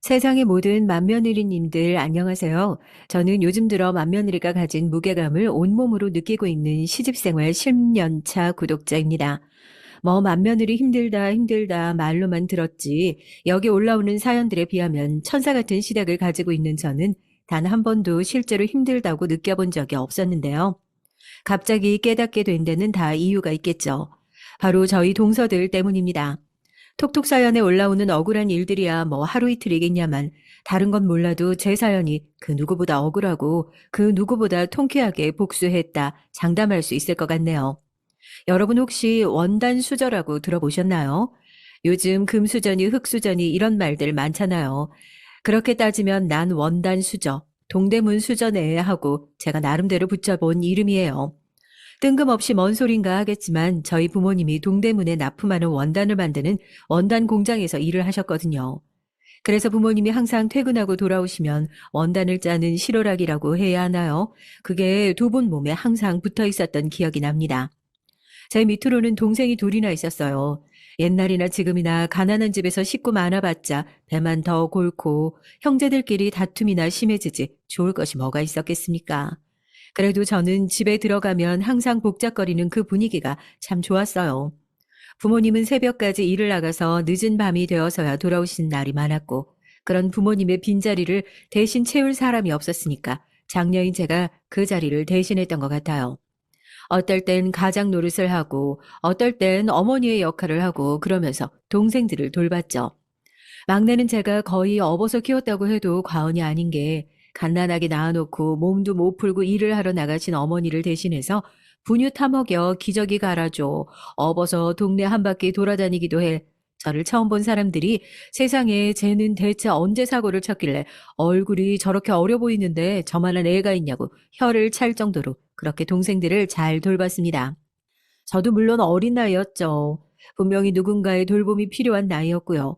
세상의 모든 맏며느리님들 안녕하세요. 저는 요즘 들어 맏며느리가 가진 무게감을 온몸으로 느끼고 있는 시집생활 10년차 구독자입니다. 뭐 맏며느리 힘들다 힘들다 말로만 들었지 여기 올라오는 사연들에 비하면 천사 같은 시댁을 가지고 있는 저는 단 한 번도 실제로 힘들다고 느껴본 적이 없었는데요. 갑자기 깨닫게 된 데는 다 이유가 있겠죠. 바로 저희 동서들 때문입니다. 톡톡 사연에 올라오는 억울한 일들이야 뭐 하루 이틀이겠냐만 다른 건 몰라도 제 사연이 그 누구보다 억울하고 그 누구보다 통쾌하게 복수했다 장담할 수 있을 것 같네요. 여러분 혹시 원단 수저라고 들어보셨나요? 요즘 금수저니 흙수저니 이런 말들 많잖아요. 그렇게 따지면 난 원단 수저, 동대문 수저네 하고 제가 나름대로 붙여본 이름이에요. 뜬금없이 뭔 소린가 하겠지만 저희 부모님이 동대문에 납품하는 원단을 만드는 원단 공장에서 일을 하셨거든요. 그래서 부모님이 항상 퇴근하고 돌아오시면 원단을 짜는 실오락이라고 해야 하나요? 그게 두 분 몸에 항상 붙어 있었던 기억이 납니다. 제 밑으로는 동생이 둘이나 있었어요. 옛날이나 지금이나 가난한 집에서 식구 많아봤자 배만 더 골고 형제들끼리 다툼이나 심해지지 좋을 것이 뭐가 있었겠습니까? 그래도 저는 집에 들어가면 항상 복잡거리는 그 분위기가 참 좋았어요. 부모님은 새벽까지 일을 나가서 늦은 밤이 되어서야 돌아오신 날이 많았고, 그런 부모님의 빈자리를 대신 채울 사람이 없었으니까 장녀인 제가 그 자리를 대신했던 것 같아요. 어떨 땐 가장 노릇을 하고, 어떨 땐 어머니의 역할을 하고, 그러면서 동생들을 돌봤죠. 막내는 제가 거의 업어서 키웠다고 해도 과언이 아닌 게 갓난아기 낳아놓고 몸도 못 풀고 일을 하러 나가신 어머니를 대신해서 분유 타먹여 기저귀 갈아줘 업어서 동네 한 바퀴 돌아다니기도 해. 저를 처음 본 사람들이 세상에 쟤는 대체 언제 사고를 쳤길래 얼굴이 저렇게 어려 보이는데 저만한 애가 있냐고 혀를 찰 정도로 그렇게 동생들을 잘 돌봤습니다. 저도 물론 어린 나이였죠. 분명히 누군가의 돌봄이 필요한 나이였고요.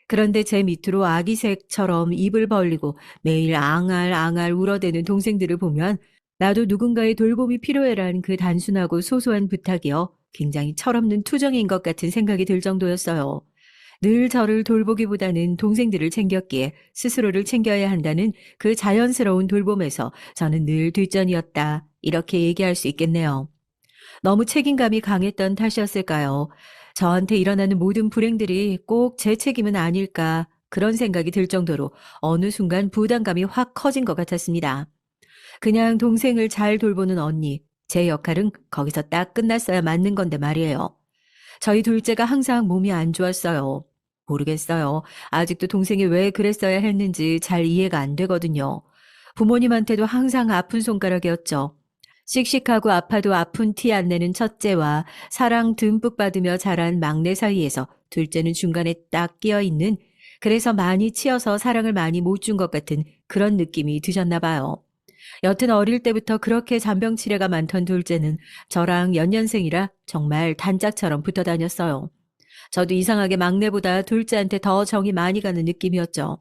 그런데 제 밑으로 아기새처럼 입을 벌리고 매일 앙알앙알 울어대는 동생들을 보면 나도 누군가의 돌봄이 필요해란 그 단순하고 소소한 부탁이요. 굉장히 철없는 투정인 것 같은 생각이 들 정도였어요. 늘 저를 돌보기보다는 동생들을 챙겼기에 스스로를 챙겨야 한다는 그 자연스러운 돌봄에서 저는 늘 뒷전이었다. 이렇게 얘기할 수 있겠네요. 너무 책임감이 강했던 탓이었을까요? 저한테 일어나는 모든 불행들이 꼭 제 책임은 아닐까 그런 생각이 들 정도로 어느 순간 부담감이 확 커진 것 같았습니다. 그냥 동생을 잘 돌보는 언니, 제 역할은 거기서 딱 끝났어야 맞는 건데 말이에요. 저희 둘째가 항상 몸이 안 좋았어요. 모르겠어요. 아직도 동생이 왜 그랬어야 했는지 잘 이해가 안 되거든요. 부모님한테도 항상 아픈 손가락이었죠. 씩씩하고 아파도 아픈 티 안 내는 첫째와 사랑 듬뿍 받으며 자란 막내 사이에서 둘째는 중간에 딱 끼어 있는 그래서 많이 치여서 사랑을 많이 못 준 것 같은 그런 느낌이 드셨나 봐요. 여튼 어릴 때부터 그렇게 잔병치레가 많던 둘째는 저랑 연년생이라 정말 단짝처럼 붙어 다녔어요. 저도 이상하게 막내보다 둘째한테 더 정이 많이 가는 느낌이었죠.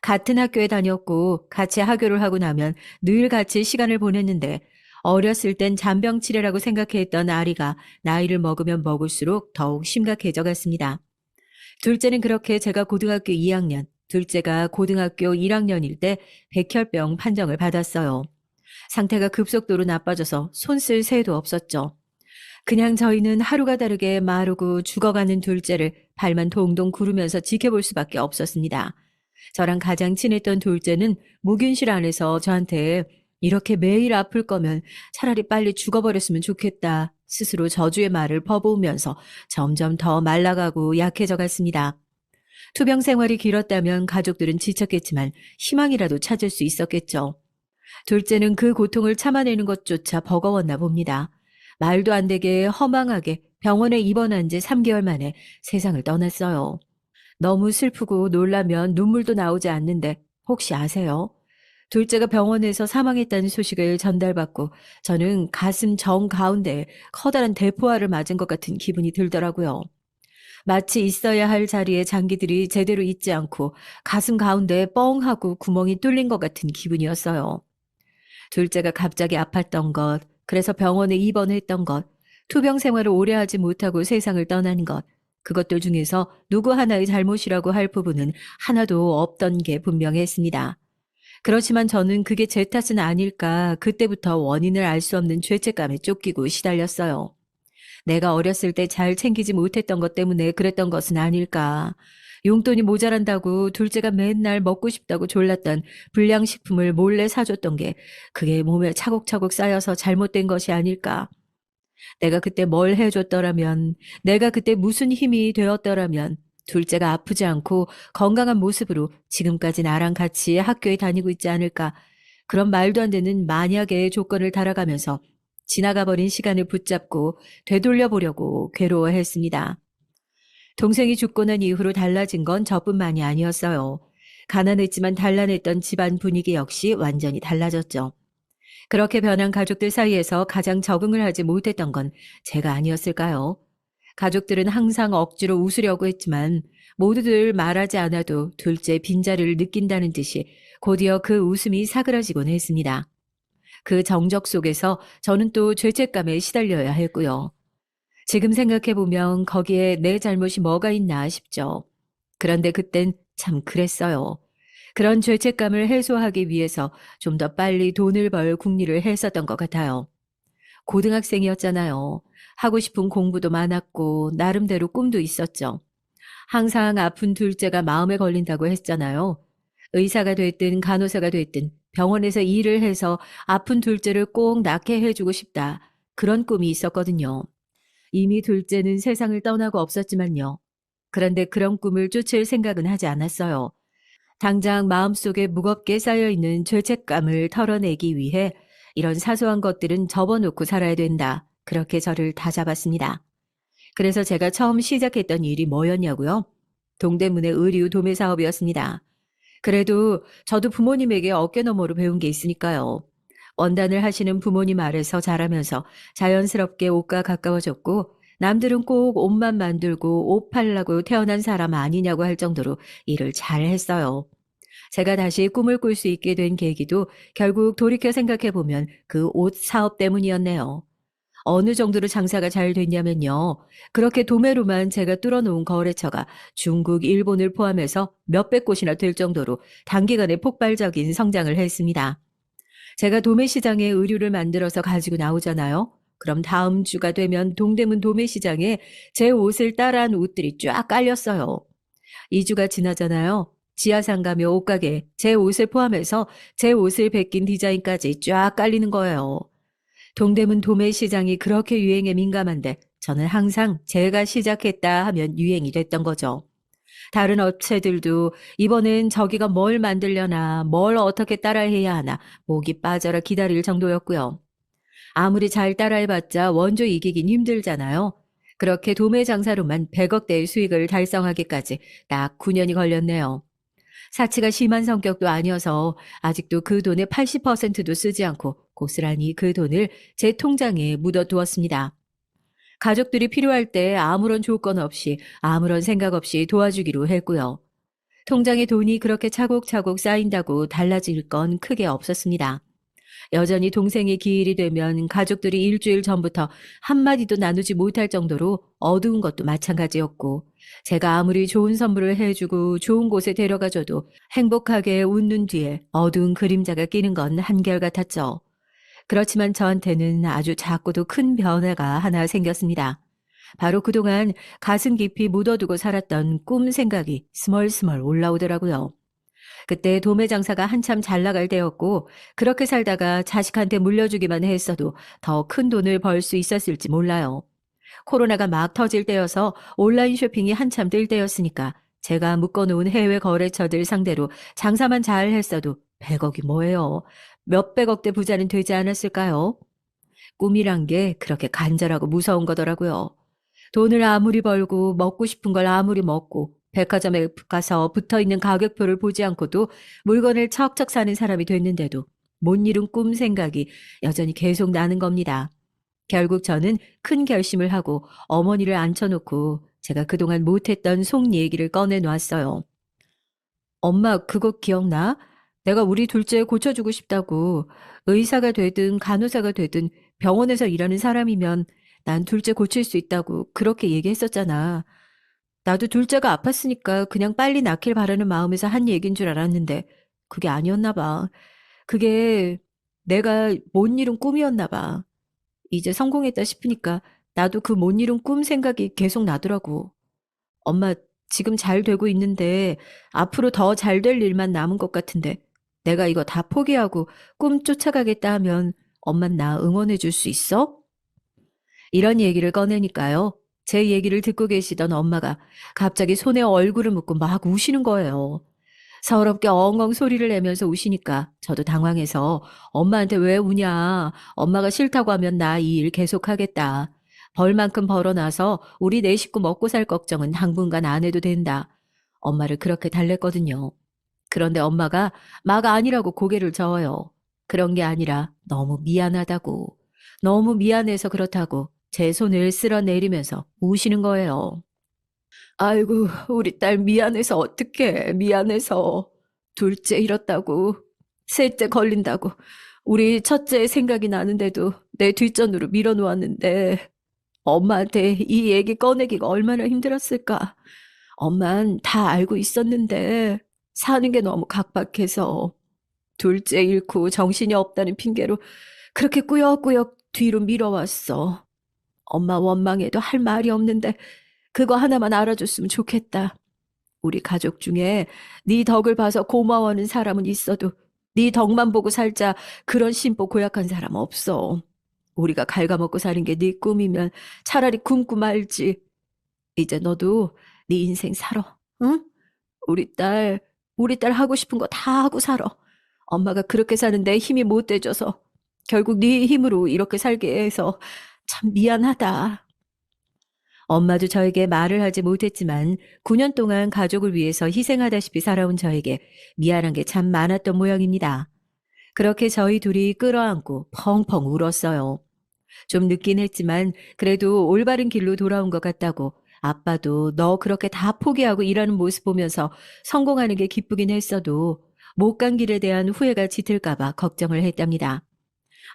같은 학교에 다녔고 같이 하교를 하고 나면 늘 같이 시간을 보냈는데 어렸을 땐 잔병치레라고 생각했던 아리가 나이를 먹으면 먹을수록 더욱 심각해져 갔습니다. 둘째는 그렇게 제가 고등학교 2학년, 둘째가 고등학교 1학년일 때 백혈병 판정을 받았어요. 상태가 급속도로 나빠져서 손 쓸 새도 없었죠. 그냥 저희는 하루가 다르게 마르고 죽어가는 둘째를 발만 동동 구르면서 지켜볼 수밖에 없었습니다. 저랑 가장 친했던 둘째는 무균실 안에서 저한테 이렇게 매일 아플 거면 차라리 빨리 죽어버렸으면 좋겠다. 스스로 저주의 말을 퍼부으면서 점점 더 말라가고 약해져 갔습니다. 투병 생활이 길었다면 가족들은 지쳤겠지만 희망이라도 찾을 수 있었겠죠. 둘째는 그 고통을 참아내는 것조차 버거웠나 봅니다. 말도 안 되게 허망하게 병원에 입원한 지 3개월 만에 세상을 떠났어요. 너무 슬프고 놀라면 눈물도 나오지 않는데 혹시 아세요? 둘째가 병원에서 사망했다는 소식을 전달받고 저는 가슴 정 가운데 커다란 대포알을 맞은 것 같은 기분이 들더라고요. 마치 있어야 할 자리에 장기들이 제대로 있지 않고 가슴 가운데 뻥하고 구멍이 뚫린 것 같은 기분이었어요. 둘째가 갑자기 아팠던 것, 그래서 병원에 입원했던 것, 투병 생활을 오래 하지 못하고 세상을 떠난 것, 그것들 중에서 누구 하나의 잘못이라고 할 부분은 하나도 없던 게 분명했습니다. 그렇지만 저는 그게 제 탓은 아닐까 그때부터 원인을 알 수 없는 죄책감에 쫓기고 시달렸어요. 내가 어렸을 때 잘 챙기지 못했던 것 때문에 그랬던 것은 아닐까. 용돈이 모자란다고 둘째가 맨날 먹고 싶다고 졸랐던 불량식품을 몰래 사줬던 게 그게 몸에 차곡차곡 쌓여서 잘못된 것이 아닐까. 내가 그때 뭘 해줬더라면, 내가 그때 무슨 힘이 되었더라면 둘째가 아프지 않고 건강한 모습으로 지금까지 나랑 같이 학교에 다니고 있지 않을까. 그런 말도 안 되는 만약의 조건을 달아가면서 지나가 버린 시간을 붙잡고 되돌려 보려고 괴로워했습니다. 동생이 죽고 난 이후로 달라진 건 저뿐만이 아니었어요. 가난했지만 단란했던 집안 분위기 역시 완전히 달라졌죠. 그렇게 변한 가족들 사이에서 가장 적응을 하지 못했던 건 제가 아니었을까요? 가족들은 항상 억지로 웃으려고 했지만 모두들 말하지 않아도 둘째 빈자리를 느낀다는 듯이 곧이어 그 웃음이 사그라지곤 했습니다. 그 정적 속에서 저는 또 죄책감에 시달려야 했고요. 지금 생각해보면 거기에 내 잘못이 뭐가 있나 싶죠. 그런데 그땐 참 그랬어요. 그런 죄책감을 해소하기 위해서 좀 더 빨리 돈을 벌 궁리를 했었던 것 같아요. 고등학생이었잖아요. 하고 싶은 공부도 많았고 나름대로 꿈도 있었죠. 항상 아픈 둘째가 마음에 걸린다고 했잖아요. 의사가 됐든 간호사가 됐든 병원에서 일을 해서 아픈 둘째를 꼭 낫게 해주고 싶다. 그런 꿈이 있었거든요. 이미 둘째는 세상을 떠나고 없었지만요. 그런데 그런 꿈을 쫓을 생각은 하지 않았어요. 당장 마음속에 무겁게 쌓여있는 죄책감을 털어내기 위해 이런 사소한 것들은 접어놓고 살아야 된다. 그렇게 저를 다잡았습니다. 그래서 제가 처음 시작했던 일이 뭐였냐고요? 동대문의 의류 도매 사업이었습니다. 그래도 저도 부모님에게 어깨너머로 배운 게 있으니까요. 원단을 하시는 부모님 아래서 자라면서 자연스럽게 옷과 가까워졌고 남들은 꼭 옷만 만들고 옷 팔라고 태어난 사람 아니냐고 할 정도로 일을 잘 했어요. 제가 다시 꿈을 꿀 수 있게 된 계기도 결국 돌이켜 생각해보면 그 옷 사업 때문이었네요. 어느 정도로 장사가 잘 됐냐면요. 그렇게 도매로만 제가 뚫어놓은 거래처가 중국, 일본을 포함해서 몇백 곳이나 될 정도로 단기간에 폭발적인 성장을 했습니다. 제가 도매 시장에 의류를 만들어서 가지고 나오잖아요. 그럼 다음 주가 되면 동대문 도매 시장에 제 옷을 따라한 옷들이 쫙 깔렸어요. 2주가 지나잖아요. 지하상가며 옷가게 제 옷을 포함해서 제 옷을 베낀 디자인까지 쫙 깔리는 거예요. 동대문 도매 시장이 그렇게 유행에 민감한데 저는 항상 제가 시작했다 하면 유행이 됐던 거죠. 다른 업체들도 이번엔 저기가 뭘 만들려나 뭘 어떻게 따라해야 하나 목이 빠져라 기다릴 정도였고요. 아무리 잘 따라해봤자 원조 이기긴 힘들잖아요. 그렇게 도매 장사로만 100억대의 수익을 달성하기까지 딱 9년이 걸렸네요. 사치가 심한 성격도 아니어서 아직도 그 돈의 80%도 쓰지 않고 고스란히 그 돈을 제 통장에 묻어두었습니다. 가족들이 필요할 때 아무런 조건 없이 아무런 생각 없이 도와주기로 했고요. 통장에 돈이 그렇게 차곡차곡 쌓인다고 달라질 건 크게 없었습니다. 여전히 동생이 기일이 되면 가족들이 일주일 전부터 한마디도 나누지 못할 정도로 어두운 것도 마찬가지였고 제가 아무리 좋은 선물을 해주고 좋은 곳에 데려가줘도 행복하게 웃는 뒤에 어두운 그림자가 끼는 건 한결같았죠. 그렇지만 저한테는 아주 작고도 큰 변화가 하나 생겼습니다. 바로 그동안 가슴 깊이 묻어두고 살았던 꿈 생각이 스멀스멀 올라오더라고요. 그때 도매 장사가 한참 잘 나갈 때였고 그렇게 살다가 자식한테 물려주기만 했어도 더 큰 돈을 벌 수 있었을지 몰라요. 코로나가 막 터질 때여서 온라인 쇼핑이 한참 뜰 때였으니까 제가 묶어놓은 해외 거래처들 상대로 장사만 잘 했어도 100억이 뭐예요. 몇백억대 부자는 되지 않았을까요? 꿈이란 게 그렇게 간절하고 무서운 거더라고요. 돈을 아무리 벌고 먹고 싶은 걸 아무리 먹고 백화점에 가서 붙어있는 가격표를 보지 않고도 물건을 척척 사는 사람이 됐는데도 못 이룬 꿈 생각이 여전히 계속 나는 겁니다. 결국 저는 큰 결심을 하고 어머니를 앉혀놓고 제가 그동안 못했던 속 얘기를 꺼내놓았어요. 엄마 그거 기억나? 내가 우리 둘째 고쳐주고 싶다고 의사가 되든 간호사가 되든 병원에서 일하는 사람이면 난 둘째 고칠 수 있다고 그렇게 얘기했었잖아. 나도 둘째가 아팠으니까 그냥 빨리 낳길 바라는 마음에서 한 얘기인 줄 알았는데 그게 아니었나 봐. 그게 내가 못 이룬 꿈이었나 봐. 이제 성공했다 싶으니까 나도 그 못 이룬 꿈 생각이 계속 나더라고. 엄마 지금 잘 되고 있는데 앞으로 더 잘 될 일만 남은 것 같은데 내가 이거 다 포기하고 꿈 쫓아가겠다 하면 엄만 나 응원해 줄 수 있어? 이런 얘기를 꺼내니까요. 제 얘기를 듣고 계시던 엄마가 갑자기 손에 얼굴을 묻고 막 우시는 거예요. 서럽게 엉엉 소리를 내면서 우시니까 저도 당황해서 엄마한테 왜 우냐. 엄마가 싫다고 하면 나 이 일 계속하겠다. 벌만큼 벌어놔서 우리 네 식구 먹고 살 걱정은 당분간 안 해도 된다. 엄마를 그렇게 달랬거든요. 그런데 엄마가 막 아니라고 고개를 저어요. 그런 게 아니라 너무 미안하다고. 너무 미안해서 그렇다고 제 손을 쓸어내리면서 우시는 거예요. 아이고, 우리 딸 미안해서 어떡해, 미안해서. 둘째 잃었다고, 셋째 걸린다고, 우리 첫째 생각이 나는데도 내 뒷전으로 밀어놓았는데, 엄마한테 이 얘기 꺼내기가 얼마나 힘들었을까. 엄만 다 알고 있었는데, 사는 게 너무 각박해서, 둘째 잃고 정신이 없다는 핑계로 그렇게 꾸역꾸역 뒤로 밀어왔어. 엄마 원망해도 할 말이 없는데, 그거 하나만 알아줬으면 좋겠다. 우리 가족 중에 네 덕을 봐서 고마워하는 사람은 있어도 네 덕만 보고 살자 그런 심보 고약한 사람 없어. 우리가 갉아먹고 사는 게 네 꿈이면 차라리 굶고 말지. 이제 너도 네 인생 살아. 응? 우리 딸, 우리 딸 하고 싶은 거 다 하고 살아. 엄마가 그렇게 사는데 힘이 못 돼줘서 결국 네 힘으로 이렇게 살게 해서 참 미안하다. 엄마도 저에게 말을 하지 못했지만 9년 동안 가족을 위해서 희생하다시피 살아온 저에게 미안한 게 참 많았던 모양입니다. 그렇게 저희 둘이 끌어안고 펑펑 울었어요. 좀 늦긴 했지만 그래도 올바른 길로 돌아온 것 같다고 아빠도 너 그렇게 다 포기하고 일하는 모습 보면서 성공하는 게 기쁘긴 했어도 못 간 길에 대한 후회가 짙을까봐 걱정을 했답니다.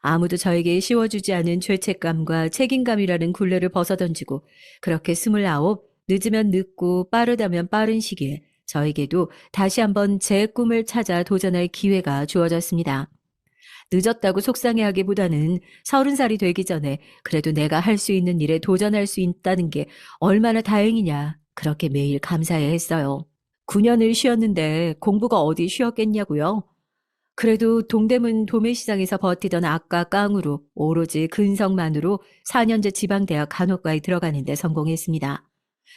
아무도 저에게 씌워주지 않은 죄책감과 책임감이라는 굴레를 벗어던지고 그렇게 29, 늦으면 늦고 빠르다면 빠른 시기에 저에게도 다시 한번 제 꿈을 찾아 도전할 기회가 주어졌습니다. 늦었다고 속상해하기보다는 30살이 되기 전에 그래도 내가 할 수 있는 일에 도전할 수 있다는 게 얼마나 다행이냐 그렇게 매일 감사해 했어요. 9년을 쉬었는데 공부가 어디 쉬었겠냐고요? 그래도 동대문 도매시장에서 버티던 악과 깡으로 오로지 근성만으로 4년제 지방대학 간호과에 들어가는 데 성공했습니다.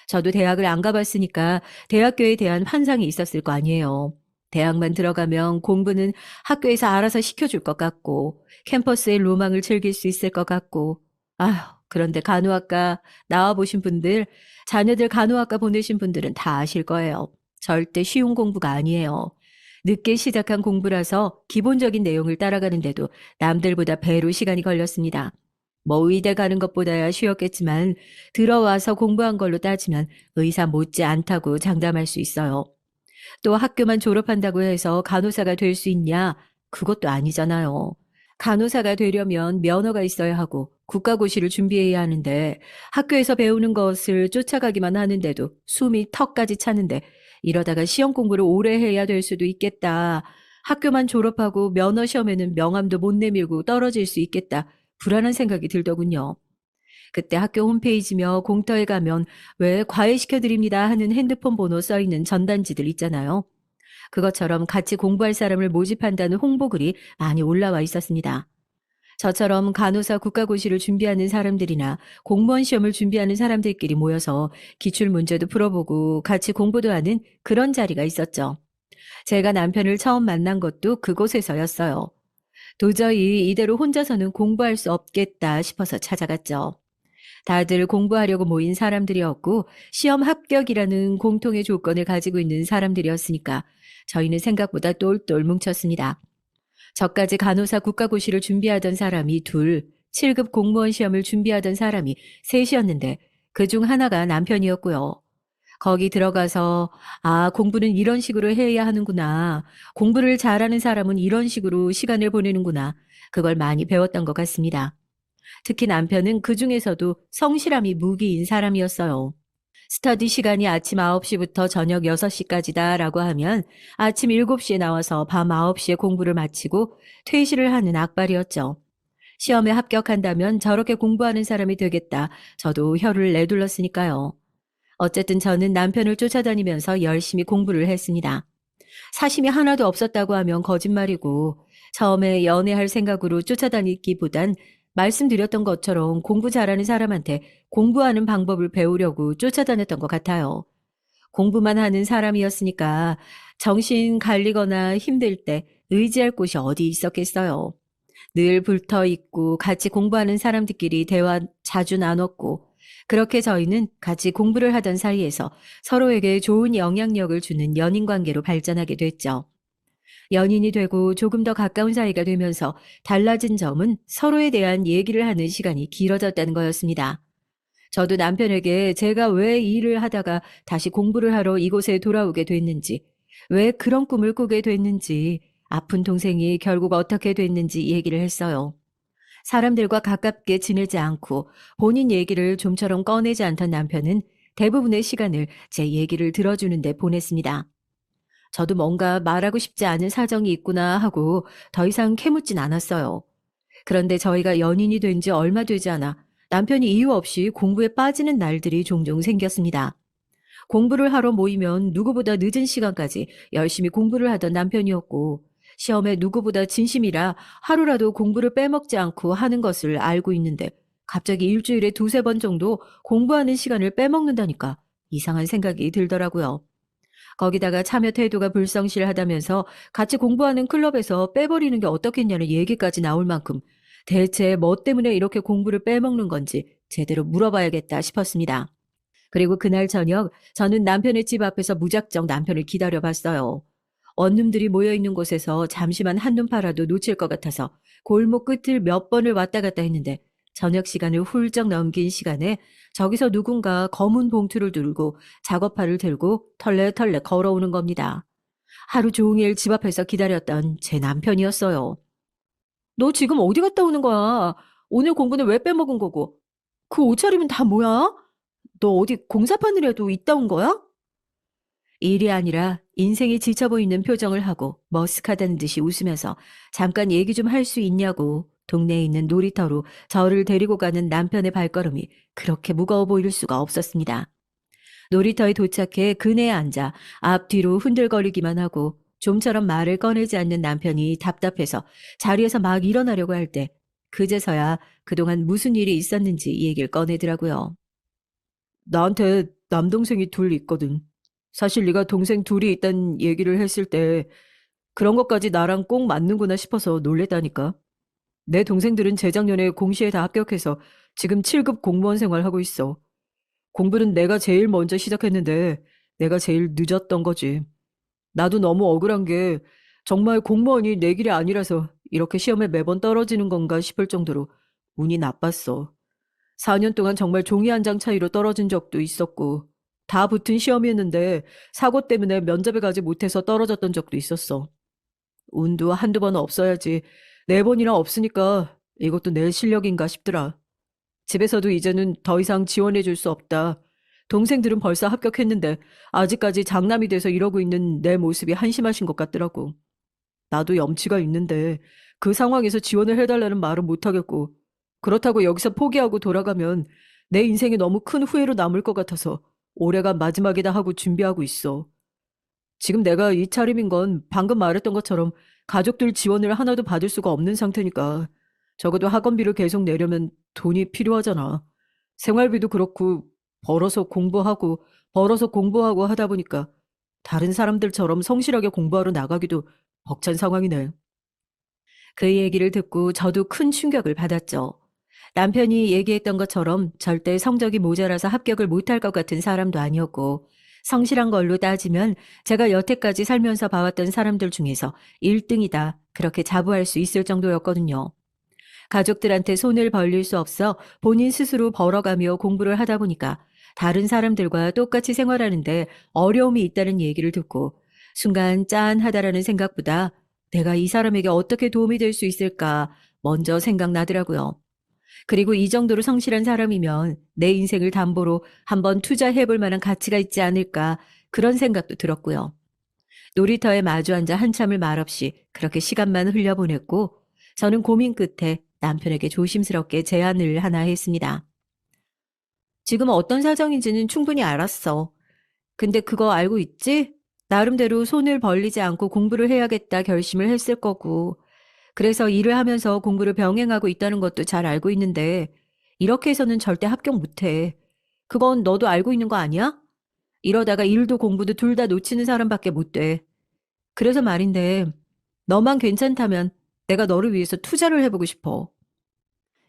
저도 대학을 안 가봤으니까 대학교에 대한 환상이 있었을 거 아니에요. 대학만 들어가면 공부는 학교에서 알아서 시켜줄 것 같고 캠퍼스의 로망을 즐길 수 있을 것 같고 아휴 그런데 간호학과 나와보신 분들 자녀들 간호학과 보내신 분들은 다 아실 거예요. 절대 쉬운 공부가 아니에요. 늦게 시작한 공부라서 기본적인 내용을 따라가는데도 남들보다 배로 시간이 걸렸습니다. 뭐 의대 가는 것보다야 쉬웠겠지만 들어와서 공부한 걸로 따지면 의사 못지 않다고 장담할 수 있어요. 또 학교만 졸업한다고 해서 간호사가 될 수 있냐? 그것도 아니잖아요. 간호사가 되려면 면허가 있어야 하고 국가고시를 준비해야 하는데 학교에서 배우는 것을 쫓아가기만 하는데도 숨이 턱까지 차는데 이러다가 시험 공부를 오래 해야 될 수도 있겠다. 학교만 졸업하고 면허 시험에는 명함도 못 내밀고 떨어질 수 있겠다. 불안한 생각이 들더군요. 그때 학교 홈페이지며 공터에 가면 왜 과외시켜드립니다 하는 핸드폰 번호 써있는 전단지들 있잖아요. 그것처럼 같이 공부할 사람을 모집한다는 홍보글이 많이 올라와 있었습니다. 저처럼 간호사 국가고시를 준비하는 사람들이나 공무원 시험을 준비하는 사람들끼리 모여서 기출문제도 풀어보고 같이 공부도 하는 그런 자리가 있었죠. 제가 남편을 처음 만난 것도 그곳에서였어요. 도저히 이대로 혼자서는 공부할 수 없겠다 싶어서 찾아갔죠. 다들 공부하려고 모인 사람들이었고 시험 합격이라는 공통의 조건을 가지고 있는 사람들이었으니까 저희는 생각보다 똘똘 뭉쳤습니다. 저까지 간호사 국가고시를 준비하던 사람이 둘, 7급 공무원 시험을 준비하던 사람이 셋이었는데 그중 하나가 남편이었고요. 거기 들어가서 아, 공부는 이런 식으로 해야 하는구나. 공부를 잘하는 사람은 이런 식으로 시간을 보내는구나. 그걸 많이 배웠던 것 같습니다. 특히 남편은 그 중에서도 성실함이 무기인 사람이었어요. 스터디 시간이 아침 9시부터 저녁 6시까지다라고 하면 아침 7시에 나와서 밤 9시에 공부를 마치고 퇴실을 하는 악발이었죠. 시험에 합격한다면 저렇게 공부하는 사람이 되겠다. 저도 혀를 내둘렀으니까요. 어쨌든 저는 남편을 쫓아다니면서 열심히 공부를 했습니다. 사심이 하나도 없었다고 하면 거짓말이고 처음에 연애할 생각으로 쫓아다니기보단 말씀드렸던 것처럼 공부 잘하는 사람한테 공부하는 방법을 배우려고 쫓아다녔던 것 같아요. 공부만 하는 사람이었으니까 정신 갈리거나 힘들 때 의지할 곳이 어디 있었겠어요. 늘 붙어 있고 같이 공부하는 사람들끼리 대화 자주 나눴고 그렇게 저희는 같이 공부를 하던 사이에서 서로에게 좋은 영향력을 주는 연인 관계로 발전하게 됐죠. 연인이 되고 조금 더 가까운 사이가 되면서 달라진 점은 서로에 대한 얘기를 하는 시간이 길어졌다는 거였습니다. 저도 남편에게 제가 왜 이 일을 하다가 다시 공부를 하러 이곳에 돌아오게 됐는지, 왜 그런 꿈을 꾸게 됐는지, 아픈 동생이 결국 어떻게 됐는지 얘기를 했어요. 사람들과 가깝게 지내지 않고 본인 얘기를 좀처럼 꺼내지 않던 남편은 대부분의 시간을 제 얘기를 들어주는데 보냈습니다. 저도 뭔가 말하고 싶지 않은 사정이 있구나 하고 더 이상 캐묻진 않았어요. 그런데 저희가 연인이 된 지 얼마 되지 않아 남편이 이유 없이 공부에 빠지는 날들이 종종 생겼습니다. 공부를 하러 모이면 누구보다 늦은 시간까지 열심히 공부를 하던 남편이었고 시험에 누구보다 진심이라 하루라도 공부를 빼먹지 않고 하는 것을 알고 있는데 갑자기 일주일에 두세 번 정도 공부하는 시간을 빼먹는다니까 이상한 생각이 들더라고요. 거기다가 참여 태도가 불성실하다면서 같이 공부하는 클럽에서 빼버리는 게 어떻겠냐는 얘기까지 나올 만큼 대체 뭐 때문에 이렇게 공부를 빼먹는 건지 제대로 물어봐야겠다 싶었습니다. 그리고 그날 저녁 저는 남편의 집 앞에서 무작정 남편을 기다려봤어요. 원룸들이 모여있는 곳에서 잠시만 한눈 팔아도 놓칠 것 같아서 골목 끝을 몇 번을 왔다 갔다 했는데 저녁 시간을 훌쩍 넘긴 시간에 저기서 누군가 검은 봉투를 들고 작업화를 들고 털레털레 걸어오는 겁니다. 하루 종일 집 앞에서 기다렸던 제 남편이었어요. 너 지금 어디 갔다 오는 거야? 오늘 공부는 왜 빼먹은 거고? 그 옷차림은 다 뭐야? 너 어디 공사판이라도 있다 온 거야? 일이 아니라 인생이 지쳐 보이는 표정을 하고 머쓱하다는 듯이 웃으면서 잠깐 얘기 좀 할 수 있냐고 동네에 있는 놀이터로 저를 데리고 가는 남편의 발걸음이 그렇게 무거워 보일 수가 없었습니다. 놀이터에 도착해 그네에 앉아 앞뒤로 흔들거리기만 하고 좀처럼 말을 꺼내지 않는 남편이 답답해서 자리에서 막 일어나려고 할 때 그제서야 그동안 무슨 일이 있었는지 얘기를 꺼내더라고요. 나한테 남동생이 둘 있거든. 사실 네가 동생 둘이 있다는 얘기를 했을 때 그런 것까지 나랑 꼭 맞는구나 싶어서 놀랬다니까. 내 동생들은 재작년에 공시에 다 합격해서 지금 7급 공무원 생활하고 있어. 공부는 내가 제일 먼저 시작했는데 내가 제일 늦었던 거지. 나도 너무 억울한 게 정말 공무원이 내 길이 아니라서 이렇게 시험에 매번 떨어지는 건가 싶을 정도로 운이 나빴어. 4년 동안 정말 종이 한 장 차이로 떨어진 적도 있었고 다 붙은 시험이었는데 사고 때문에 면접에 가지 못해서 떨어졌던 적도 있었어. 운도 한두 번 없어야지 4번이나 없으니까 이것도 내 실력인가 싶더라. 집에서도 이제는 더 이상 지원해 줄 수 없다. 동생들은 벌써 합격했는데 아직까지 장남이 돼서 이러고 있는 내 모습이 한심하신 것 같더라고. 나도 염치가 있는데 그 상황에서 지원을 해달라는 말은 못하겠고 그렇다고 여기서 포기하고 돌아가면 내 인생에 너무 큰 후회로 남을 것 같아서 올해가 마지막이다 하고 준비하고 있어. 지금 내가 이 차림인 건 방금 말했던 것처럼 가족들 지원을 하나도 받을 수가 없는 상태니까 적어도 학원비를 계속 내려면 돈이 필요하잖아. 생활비도 그렇고 벌어서 공부하고 하다 보니까 다른 사람들처럼 성실하게 공부하러 나가기도 벅찬 상황이네. 그 얘기를 듣고 저도 큰 충격을 받았죠. 남편이 얘기했던 것처럼 절대 성적이 모자라서 합격을 못할 것 같은 사람도 아니었고 성실한 걸로 따지면 제가 여태까지 살면서 봐왔던 사람들 중에서 1등이다 그렇게 자부할 수 있을 정도였거든요. 가족들한테 손을 벌릴 수 없어 본인 스스로 벌어가며 공부를 하다 보니까 다른 사람들과 똑같이 생활하는데 어려움이 있다는 얘기를 듣고 순간 짠하다라는 생각보다 내가 이 사람에게 어떻게 도움이 될 수 있을까 먼저 생각나더라고요. 그리고 이 정도로 성실한 사람이면 내 인생을 담보로 한번 투자해볼 만한 가치가 있지 않을까 그런 생각도 들었고요. 놀이터에 마주 앉아 한참을 말없이 그렇게 시간만 흘려보냈고 저는 고민 끝에 남편에게 조심스럽게 제안을 하나 했습니다. 지금 어떤 사정인지는 충분히 알았어. 근데 그거 알고 있지? 나름대로 손을 벌리지 않고 공부를 해야겠다 결심을 했을 거고, 그래서 일을 하면서 공부를 병행하고 있다는 것도 잘 알고 있는데, 이렇게 해서는 절대 합격 못해. 그건 너도 알고 있는 거 아니야? 이러다가 일도 공부도 둘 다 놓치는 사람밖에 못 돼. 그래서 말인데, 너만 괜찮다면 내가 너를 위해서 투자를 해보고 싶어.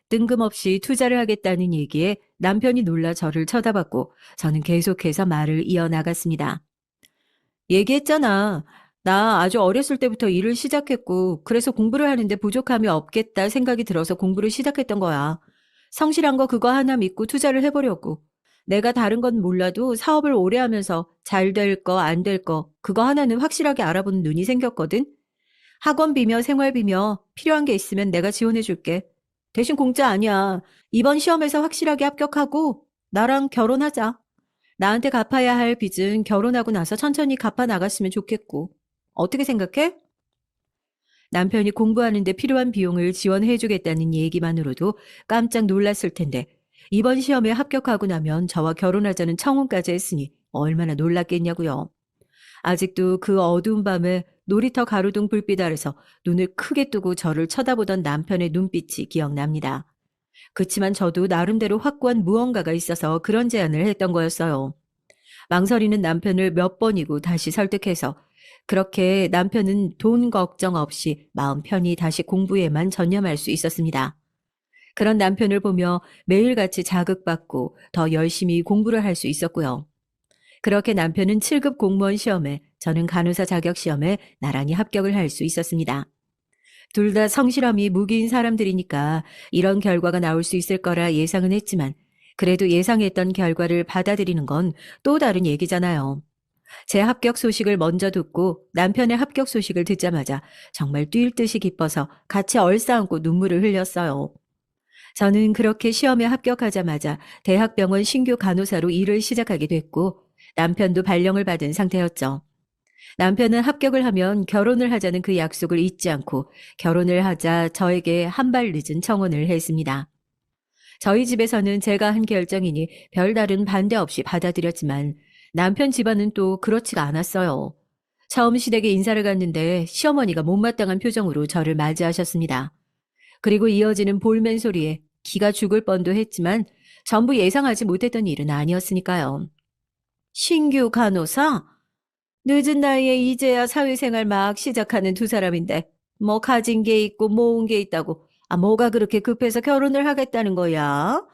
뜬금없이 투자를 하겠다는 얘기에 남편이 놀라 저를 쳐다봤고 저는 계속해서 말을 이어나갔습니다. 얘기했잖아. 나 아주 어렸을 때부터 일을 시작했고 그래서 공부를 하는데 부족함이 없겠다 생각이 들어서 공부를 시작했던 거야. 성실한 거 그거 하나 믿고 투자를 해보려고. 내가 다른 건 몰라도 사업을 오래 하면서 잘 될 거, 안 될 거, 그거 하나는 확실하게 알아보는 눈이 생겼거든. 학원비며 생활비며 필요한 게 있으면 내가 지원해 줄게. 대신 공짜 아니야. 이번 시험에서 확실하게 합격하고 나랑 결혼하자. 나한테 갚아야 할 빚은 결혼하고 나서 천천히 갚아 나갔으면 좋겠고. 어떻게 생각해? 남편이 공부하는데 필요한 비용을 지원해 주겠다는 얘기만으로도 깜짝 놀랐을 텐데 이번 시험에 합격하고 나면 저와 결혼하자는 청혼까지 했으니 얼마나 놀랐겠냐고요. 아직도 그 어두운 밤에 놀이터 가로등 불빛 아래서 눈을 크게 뜨고 저를 쳐다보던 남편의 눈빛이 기억납니다. 그치만 저도 나름대로 확고한 무언가가 있어서 그런 제안을 했던 거였어요. 망설이는 남편을 몇 번이고 다시 설득해서 그렇게 남편은 돈 걱정 없이 마음 편히 다시 공부에만 전념할 수 있었습니다. 그런 남편을 보며 매일같이 자극받고 더 열심히 공부를 할 수 있었고요. 그렇게 남편은 7급 공무원 시험에 저는 간호사 자격 시험에 나란히 합격을 할 수 있었습니다. 둘 다 성실함이 무기인 사람들이니까 이런 결과가 나올 수 있을 거라 예상은 했지만 그래도 예상했던 결과를 받아들이는 건 또 다른 얘기잖아요. 제 합격 소식을 먼저 듣고 남편의 합격 소식을 듣자마자 정말 뛸 듯이 기뻐서 같이 얼싸안고 눈물을 흘렸어요. 저는 그렇게 시험에 합격하자마자 대학병원 신규 간호사로 일을 시작하게 됐고 남편도 발령을 받은 상태였죠. 남편은 합격을 하면 결혼을 하자는 그 약속을 잊지 않고 결혼을 하자 저에게 한 발 늦은 청혼을 했습니다. 저희 집에서는 제가 한 결정이니 별다른 반대 없이 받아들였지만 남편 집안은 또 그렇지가 않았어요. 처음 시댁에 인사를 갔는데 시어머니가 못마땅한 표정으로 저를 맞이하셨습니다. 그리고 이어지는 볼멘 소리에 기가 죽을 뻔도 했지만 전부 예상하지 못했던 일은 아니었으니까요. 신규 간호사? 늦은 나이에 이제야 사회생활 막 시작하는 두 사람인데 뭐 가진 게 있고 모은 게 있다고 뭐가 그렇게 급해서 결혼을 하겠다는 거야?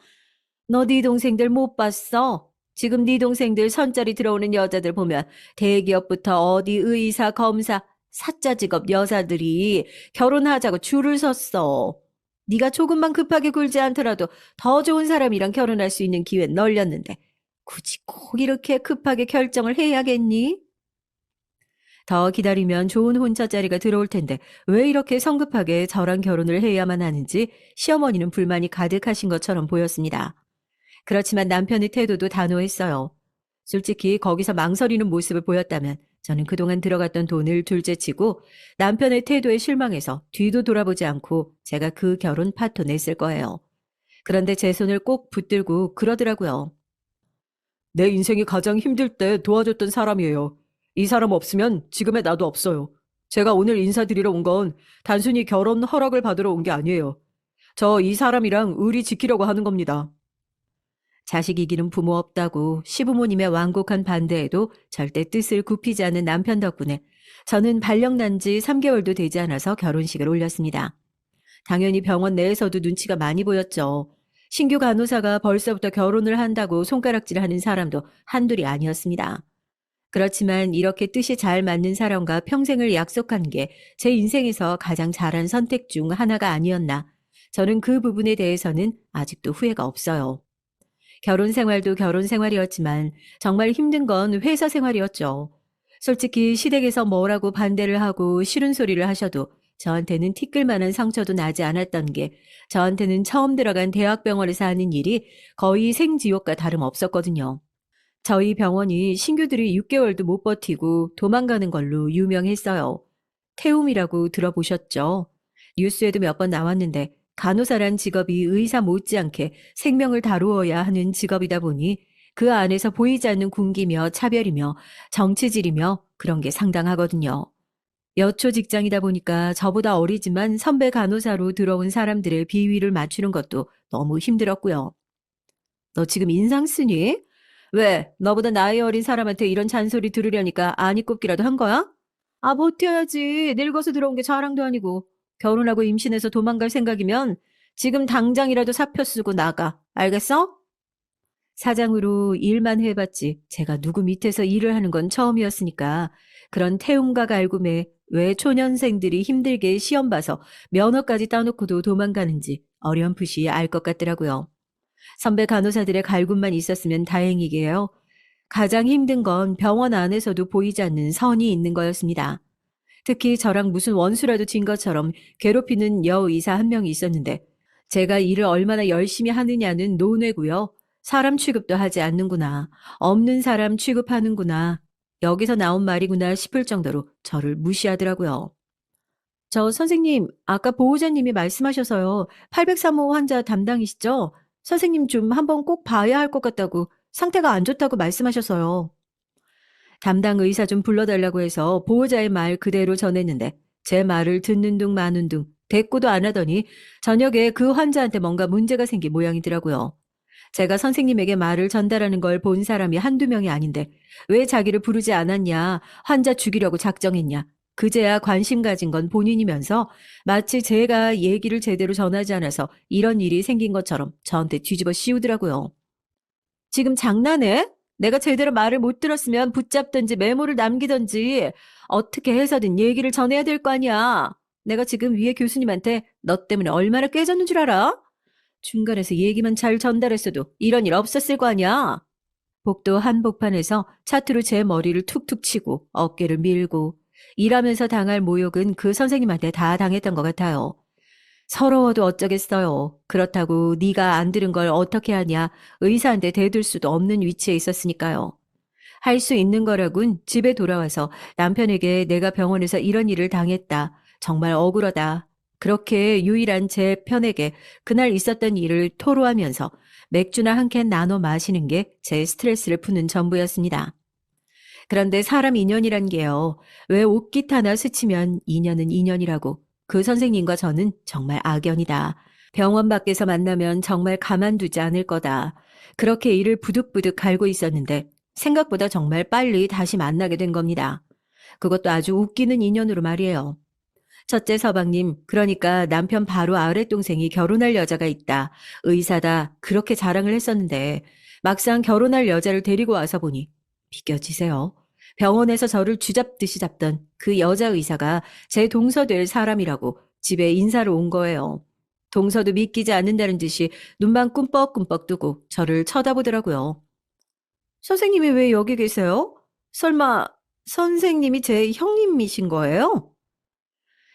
너 네 동생들 못 봤어? 지금 네 동생들 선자리 들어오는 여자들 보면 대기업부터 어디 의사, 검사, 사짜 직업 여자들이 결혼하자고 줄을 섰어. 네가 조금만 급하게 굴지 않더라도 더 좋은 사람이랑 결혼할 수 있는 기회는 널렸는데 굳이 꼭 이렇게 급하게 결정을 해야겠니? 더 기다리면 좋은 혼처 자리가 들어올 텐데 왜 이렇게 성급하게 저랑 결혼을 해야만 하는지 시어머니는 불만이 가득하신 것처럼 보였습니다. 그렇지만 남편의 태도도 단호했어요. 솔직히 거기서 망설이는 모습을 보였다면 저는 그동안 들어갔던 돈을 둘째치고 남편의 태도에 실망해서 뒤도 돌아보지 않고 제가 그 결혼 파토 냈을 거예요. 그런데 제 손을 꼭 붙들고 그러더라고요. 내 인생이 가장 힘들 때 도와줬던 사람이에요. 이 사람 없으면 지금의 나도 없어요. 제가 오늘 인사드리러 온 건 단순히 결혼 허락을 받으러 온 게 아니에요. 저 이 사람이랑 의리 지키려고 하는 겁니다. 자식 이기는 부모 없다고 시부모님의 완곡한 반대에도 절대 뜻을 굽히지 않는 남편 덕분에 저는 발령 난 지 3개월도 되지 않아서 결혼식을 올렸습니다. 당연히 병원 내에서도 눈치가 많이 보였죠. 신규 간호사가 벌써부터 결혼을 한다고 손가락질하는 사람도 한둘이 아니었습니다. 그렇지만 이렇게 뜻이 잘 맞는 사람과 평생을 약속한 게 제 인생에서 가장 잘한 선택 중 하나가 아니었나. 저는 그 부분에 대해서는 아직도 후회가 없어요. 결혼 생활도 결혼 생활이었지만 정말 힘든 건 회사 생활이었죠. 솔직히 시댁에서 뭐라고 반대를 하고 싫은 소리를 하셔도 저한테는 티끌만한 상처도 나지 않았던 게 저한테는 처음 들어간 대학병원에서 하는 일이 거의 생지옥과 다름없었거든요. 저희 병원이 신규들이 6개월도 못 버티고 도망가는 걸로 유명했어요. 태움이라고 들어보셨죠? 뉴스에도 몇 번 나왔는데 간호사란 직업이 의사 못지않게 생명을 다루어야 하는 직업이다 보니 그 안에서 보이지 않는 군기며 차별이며 정치질이며 그런 게 상당하거든요. 여초 직장이다 보니까 저보다 어리지만 선배 간호사로 들어온 사람들의 비위를 맞추는 것도 너무 힘들었고요. 너 지금 인상 쓰니? 왜? 너보다 나이 어린 사람한테 이런 잔소리 들으려니까 안이 꼽기라도 한 거야? 아, 버텨야지. 늙어서 들어온 게 자랑도 아니고. 결혼하고 임신해서 도망갈 생각이면 지금 당장이라도 사표 쓰고 나가. 알겠어? 사장으로 일만 해봤지 제가 누구 밑에서 일을 하는 건 처음이었으니까 그런 태움과 갈굼에 왜 초년생들이 힘들게 시험 봐서 면허까지 따놓고도 도망가는지 어렴풋이 알 것 같더라고요. 선배 간호사들의 갈굼만 있었으면 다행이게요. 가장 힘든 건 병원 안에서도 보이지 않는 선이 있는 거였습니다. 특히 저랑 무슨 원수라도 진 것처럼 괴롭히는 여의사 한 명이 있었는데 제가 일을 얼마나 열심히 하느냐는 논외고요. 사람 취급도 하지 않는구나. 없는 사람 취급하는구나. 여기서 나온 말이구나 싶을 정도로 저를 무시하더라고요. 저 선생님, 아까 보호자님이 말씀하셔서요. 803호 환자 담당이시죠? 선생님 좀 한번 꼭 봐야 할 것 같다고 상태가 안 좋다고 말씀하셔서요. 담당 의사 좀 불러달라고 해서 보호자의 말 그대로 전했는데 제 말을 듣는 둥 마는 둥 대꾸도 안 하더니 저녁에 그 환자한테 뭔가 문제가 생긴 모양이더라고요. 제가 선생님에게 말을 전달하는 걸 본 사람이 한두 명이 아닌데 왜 자기를 부르지 않았냐, 환자 죽이려고 작정했냐. 그제야 관심 가진 건 본인이면서 마치 제가 얘기를 제대로 전하지 않아서 이런 일이 생긴 것처럼 저한테 뒤집어 씌우더라고요. 지금 장난해? 내가 제대로 말을 못 들었으면 붙잡든지 메모를 남기든지 어떻게 해서든 얘기를 전해야 될 거 아니야. 내가 지금 위에 교수님한테 너 때문에 얼마나 깨졌는 줄 알아? 중간에서 얘기만 잘 전달했어도 이런 일 없었을 거 아니야. 복도 한복판에서 차트로 제 머리를 툭툭 치고 어깨를 밀고 일하면서 당할 모욕은 그 선생님한테 다 당했던 것 같아요. 서러워도 어쩌겠어요. 그렇다고 네가 안 들은 걸 어떻게 하냐. 의사한테 대들 수도 없는 위치에 있었으니까요. 할 수 있는 거라곤 집에 돌아와서 남편에게 내가 병원에서 이런 일을 당했다. 정말 억울하다. 그렇게 유일한 제 편에게 그날 있었던 일을 토로하면서 맥주나 한 캔 나눠 마시는 게 제 스트레스를 푸는 전부였습니다. 그런데 사람 인연이란 게요. 왜 옷깃 하나 스치면 인연은 인연이라고. 그 선생님과 저는 정말 악연이다. 병원 밖에서 만나면 정말 가만두지 않을 거다. 그렇게 이를 부득부득 갈고 있었는데 생각보다 정말 빨리 다시 만나게 된 겁니다. 그것도 아주 웃기는 인연으로 말이에요. 첫째 서방님, 그러니까 남편 바로 아랫 동생이 결혼할 여자가 있다. 의사다. 그렇게 자랑을 했었는데 막상 결혼할 여자를 데리고 와서 보니 비껴지세요. 병원에서 저를 쥐잡듯이 잡던 그 여자 의사가 제 동서 될 사람이라고 집에 인사를 온 거예요. 동서도 믿기지 않는다는 듯이 눈만 꿈뻑꿈뻑 뜨고 저를 쳐다보더라고요. 선생님이 왜 여기 계세요? 설마 선생님이 제 형님이신 거예요?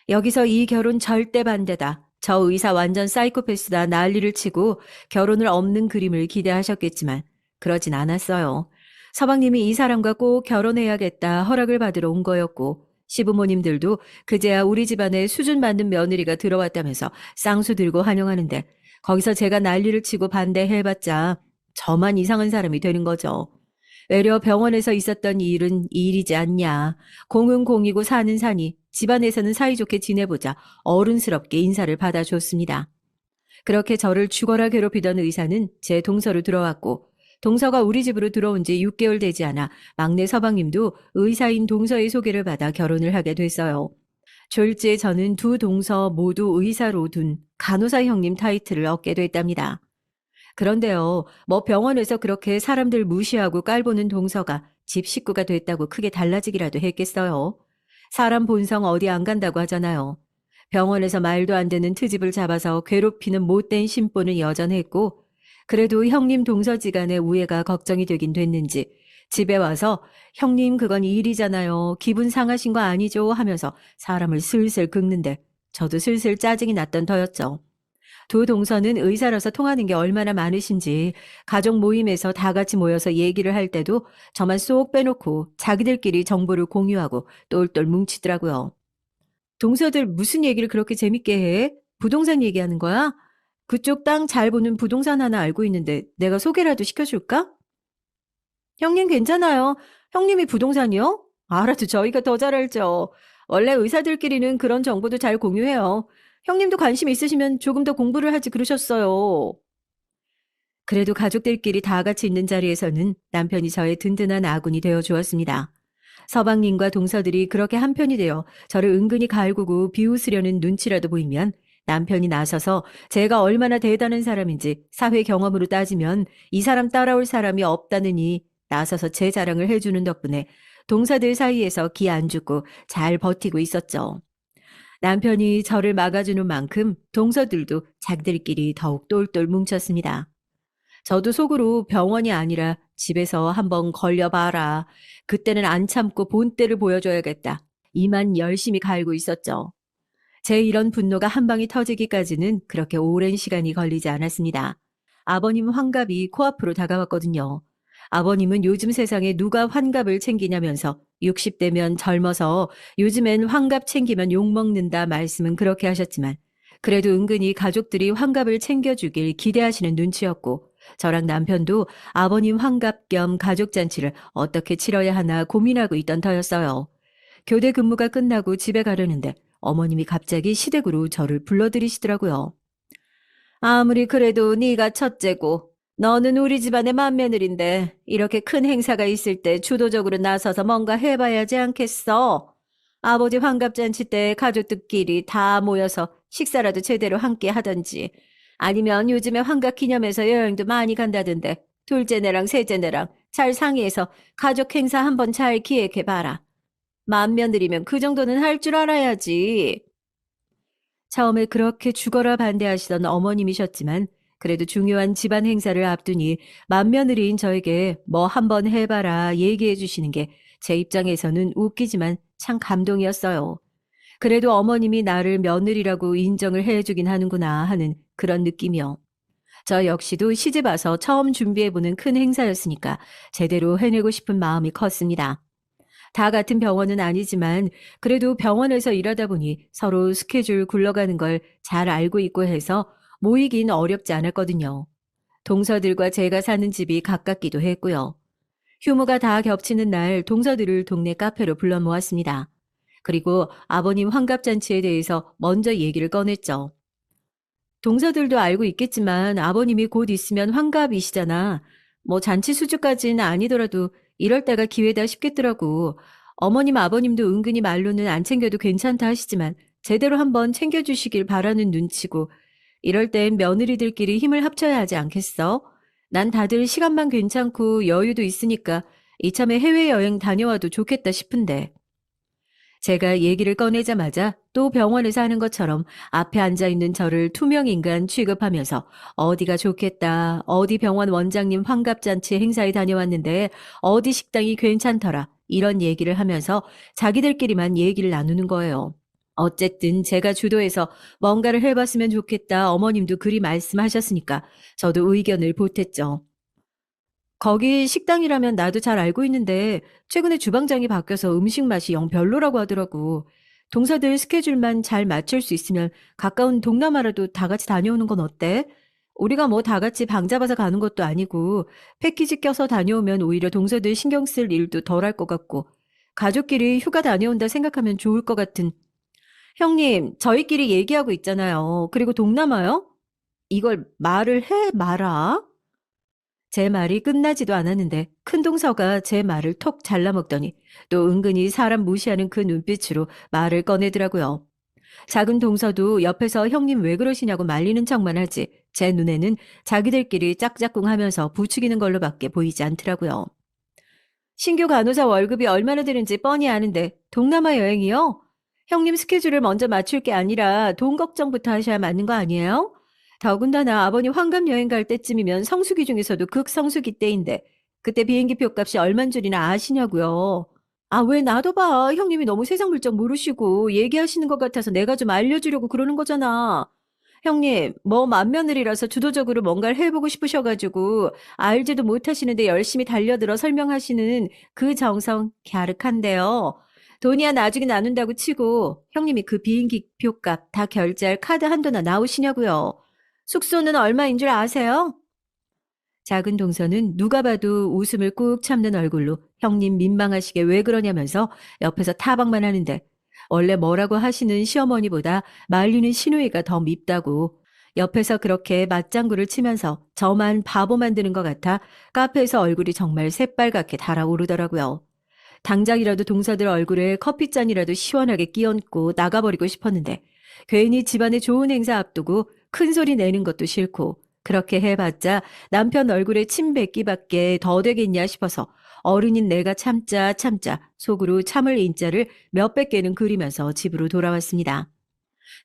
여기서 이 결혼 절대 반대다. 저 의사 완전 사이코패스다 난리를 치고 결혼을 없는 그림을 기대하셨겠지만 그러진 않았어요. 서방님이 이 사람과 꼭 결혼해야겠다 허락을 받으러 온 거였고 시부모님들도 그제야 우리 집안에 수준 맞는 며느리가 들어왔다면서 쌍수 들고 환영하는데 거기서 제가 난리를 치고 반대해봤자 저만 이상한 사람이 되는 거죠. 외려 병원에서 있었던 일은 일이지 않냐. 공은 공이고 산은 산이 집안에서는 사이좋게 지내보자 어른스럽게 인사를 받아줬습니다. 그렇게 저를 죽어라 괴롭히던 의사는 제 동서로 들어왔고 동서가 우리 집으로 들어온 지 6개월 되지 않아 막내 서방님도 의사인 동서의 소개를 받아 결혼을 하게 됐어요. 졸지에 저는 두 동서 모두 의사로 둔 간호사 형님 타이틀을 얻게 됐답니다. 그런데요, 뭐 병원에서 그렇게 사람들 무시하고 깔보는 동서가 집 식구가 됐다고 크게 달라지기라도 했겠어요. 사람 본성 어디 안 간다고 하잖아요. 병원에서 말도 안 되는 트집을 잡아서 괴롭히는 못된 심보는 여전했고, 그래도 형님 동서지간의 우애가 걱정이 되긴 됐는지 집에 와서 형님 그건 일이잖아요. 기분 상하신 거 아니죠? 하면서 사람을 슬슬 긁는데 저도 슬슬 짜증이 났던 터였죠. 두 동서는 의사라서 통하는 게 얼마나 많으신지 가족 모임에서 다 같이 모여서 얘기를 할 때도 저만 쏙 빼놓고 자기들끼리 정보를 공유하고 똘똘 뭉치더라고요. 동서들 무슨 얘기를 그렇게 재밌게 해? 부동산 얘기하는 거야? 그쪽 땅 잘 보는 부동산 하나 알고 있는데 내가 소개라도 시켜줄까? 형님 괜찮아요. 형님이 부동산이요? 알아도 저희가 더 잘 알죠. 원래 의사들끼리는 그런 정보도 잘 공유해요. 형님도 관심 있으시면 조금 더 공부를 하지 그러셨어요. 그래도 가족들끼리 다 같이 있는 자리에서는 남편이 저의 든든한 아군이 되어 주었습니다. 서방님과 동서들이 그렇게 한편이 되어 저를 은근히 갈구고 비웃으려는 눈치라도 보이면 남편이 나서서 제가 얼마나 대단한 사람인지 사회 경험으로 따지면 이 사람 따라올 사람이 없다느니 나서서 제 자랑을 해주는 덕분에 동서들 사이에서 기 안 죽고 잘 버티고 있었죠. 남편이 저를 막아주는 만큼 동서들도 자기들끼리 더욱 똘똘 뭉쳤습니다. 저도 속으로 병원이 아니라 집에서 한번 걸려봐라. 그때는 안 참고 본때를 보여줘야겠다. 이만 열심히 갈고 있었죠. 제 이런 분노가 한 방에 터지기까지는 그렇게 오랜 시간이 걸리지 않았습니다. 아버님 환갑이 코앞으로 다가왔거든요. 아버님은 요즘 세상에 누가 환갑을 챙기냐면서 60대면 젊어서 요즘엔 환갑 챙기면 욕먹는다 말씀은 그렇게 하셨지만 그래도 은근히 가족들이 환갑을 챙겨주길 기대하시는 눈치였고 저랑 남편도 아버님 환갑 겸 가족잔치를 어떻게 치러야 하나 고민하고 있던 터였어요. 교대 근무가 끝나고 집에 가려는데 어머님이 갑자기 시댁으로 저를 불러들이시더라고요. 아무리 그래도 네가 첫째고 너는 우리 집안의 맏며느리인데 이렇게 큰 행사가 있을 때 주도적으로 나서서 뭔가 해봐야지 않겠어? 아버지 환갑잔치 때 가족들끼리 다 모여서 식사라도 제대로 함께 하던지 아니면 요즘에 환갑 기념해서 여행도 많이 간다던데 둘째네랑 셋째네랑 잘 상의해서 가족 행사 한번 잘 기획해봐라. 맏며느리면 그 정도는 할 줄 알아야지. 처음에 그렇게 죽어라 반대하시던 어머님이셨지만 그래도 중요한 집안 행사를 앞두니 맏며느리인 저에게 뭐 한번 해봐라 얘기해 주시는 게 제 입장에서는 웃기지만 참 감동이었어요. 그래도 어머님이 나를 며느리라고 인정을 해주긴 하는구나 하는 그런 느낌이요. 저 역시도 시집 와서 처음 준비해보는 큰 행사였으니까 제대로 해내고 싶은 마음이 컸습니다. 다 같은 병원은 아니지만 그래도 병원에서 일하다 보니 서로 스케줄 굴러가는 걸 잘 알고 있고 해서 모이긴 어렵지 않았거든요. 동서들과 제가 사는 집이 가깝기도 했고요. 휴무가 다 겹치는 날 동서들을 동네 카페로 불러 모았습니다. 그리고 아버님 환갑잔치에 대해서 먼저 얘기를 꺼냈죠. 동서들도 알고 있겠지만 아버님이 곧 있으면 환갑이시잖아. 뭐 잔치 수주까지는 아니더라도 이럴 때가 기회다 싶겠더라고. 어머님 아버님도 은근히 말로는 안 챙겨도 괜찮다 하시지만 제대로 한번 챙겨주시길 바라는 눈치고 이럴 땐 며느리들끼리 힘을 합쳐야 하지 않겠어? 난 다들 시간만 괜찮고 여유도 있으니까 이참에 해외여행 다녀와도 좋겠다 싶은데. 제가 얘기를 꺼내자마자 또 병원에서 하는 것처럼 앞에 앉아있는 저를 투명인간 취급하면서 어디가 좋겠다, 어디 병원 원장님 환갑잔치 행사에 다녀왔는데 어디 식당이 괜찮더라 이런 얘기를 하면서 자기들끼리만 얘기를 나누는 거예요. 어쨌든 제가 주도해서 뭔가를 해봤으면 좋겠다 어머님도 그리 말씀하셨으니까 저도 의견을 보탰죠. 거기 식당이라면 나도 잘 알고 있는데 최근에 주방장이 바뀌어서 음식 맛이 영 별로라고 하더라고. 동서들 스케줄만 잘 맞출 수 있으면 가까운 동남아라도 다 같이 다녀오는 건 어때? 우리가 뭐 다 같이 방 잡아서 가는 것도 아니고 패키지 껴서 다녀오면 오히려 동서들 신경 쓸 일도 덜할 것 같고 가족끼리 휴가 다녀온다 생각하면 좋을 것 같은. 형님, 저희끼리 얘기하고 있잖아요. 그리고 동남아요? 이걸 말을 해 마라. 제 말이 끝나지도 않았는데 큰 동서가 제 말을 톡 잘라먹더니 또 은근히 사람 무시하는 그 눈빛으로 말을 꺼내더라고요. 작은 동서도 옆에서 형님 왜 그러시냐고 말리는 척만 하지 제 눈에는 자기들끼리 짝짝꿍 하면서 부추기는 걸로밖에 보이지 않더라고요. 신규 간호사 월급이 얼마나 되는지 뻔히 아는데 동남아 여행이요? 형님 스케줄을 먼저 맞출 게 아니라 돈 걱정부터 하셔야 맞는 거 아니에요? 더군다나 아버님 환갑 여행 갈 때쯤이면 성수기 중에서도 극성수기 때인데 그때 비행기표 값이 얼만 줄이나 아시냐고요. 아, 왜 나도 봐. 형님이 너무 세상 물정 모르시고 얘기하시는 것 같아서 내가 좀 알려주려고 그러는 거잖아. 형님, 뭐 맏며느리라서 주도적으로 뭔가를 해보고 싶으셔가지고 알지도 못하시는데 열심히 달려들어 설명하시는 그 정성 갸륵한데요. 돈이야 나중에 나눈다고 치고 형님이 그 비행기 표값 다 결제할 카드 한도나 나오시냐고요. 숙소는 얼마인 줄 아세요? 작은 동서는 누가 봐도 웃음을 꾹 참는 얼굴로 형님 민망하시게 왜 그러냐면서 옆에서 타박만 하는데 원래 뭐라고 하시는 시어머니보다 말리는 시누이가 더 밉다고 옆에서 그렇게 맞장구를 치면서 저만 바보 만드는 것 같아 카페에서 얼굴이 정말 새빨갛게 달아오르더라고요. 당장이라도 동서들 얼굴에 커피잔이라도 시원하게 끼얹고 나가버리고 싶었는데 괜히 집안에 좋은 행사 앞두고 큰 소리 내는 것도 싫고 그렇게 해봤자 남편 얼굴에 침 뱉기밖에 더 되겠냐 싶어서 어른인 내가 참자 참자 속으로 참을 인자를 몇백 개는 그리면서 집으로 돌아왔습니다.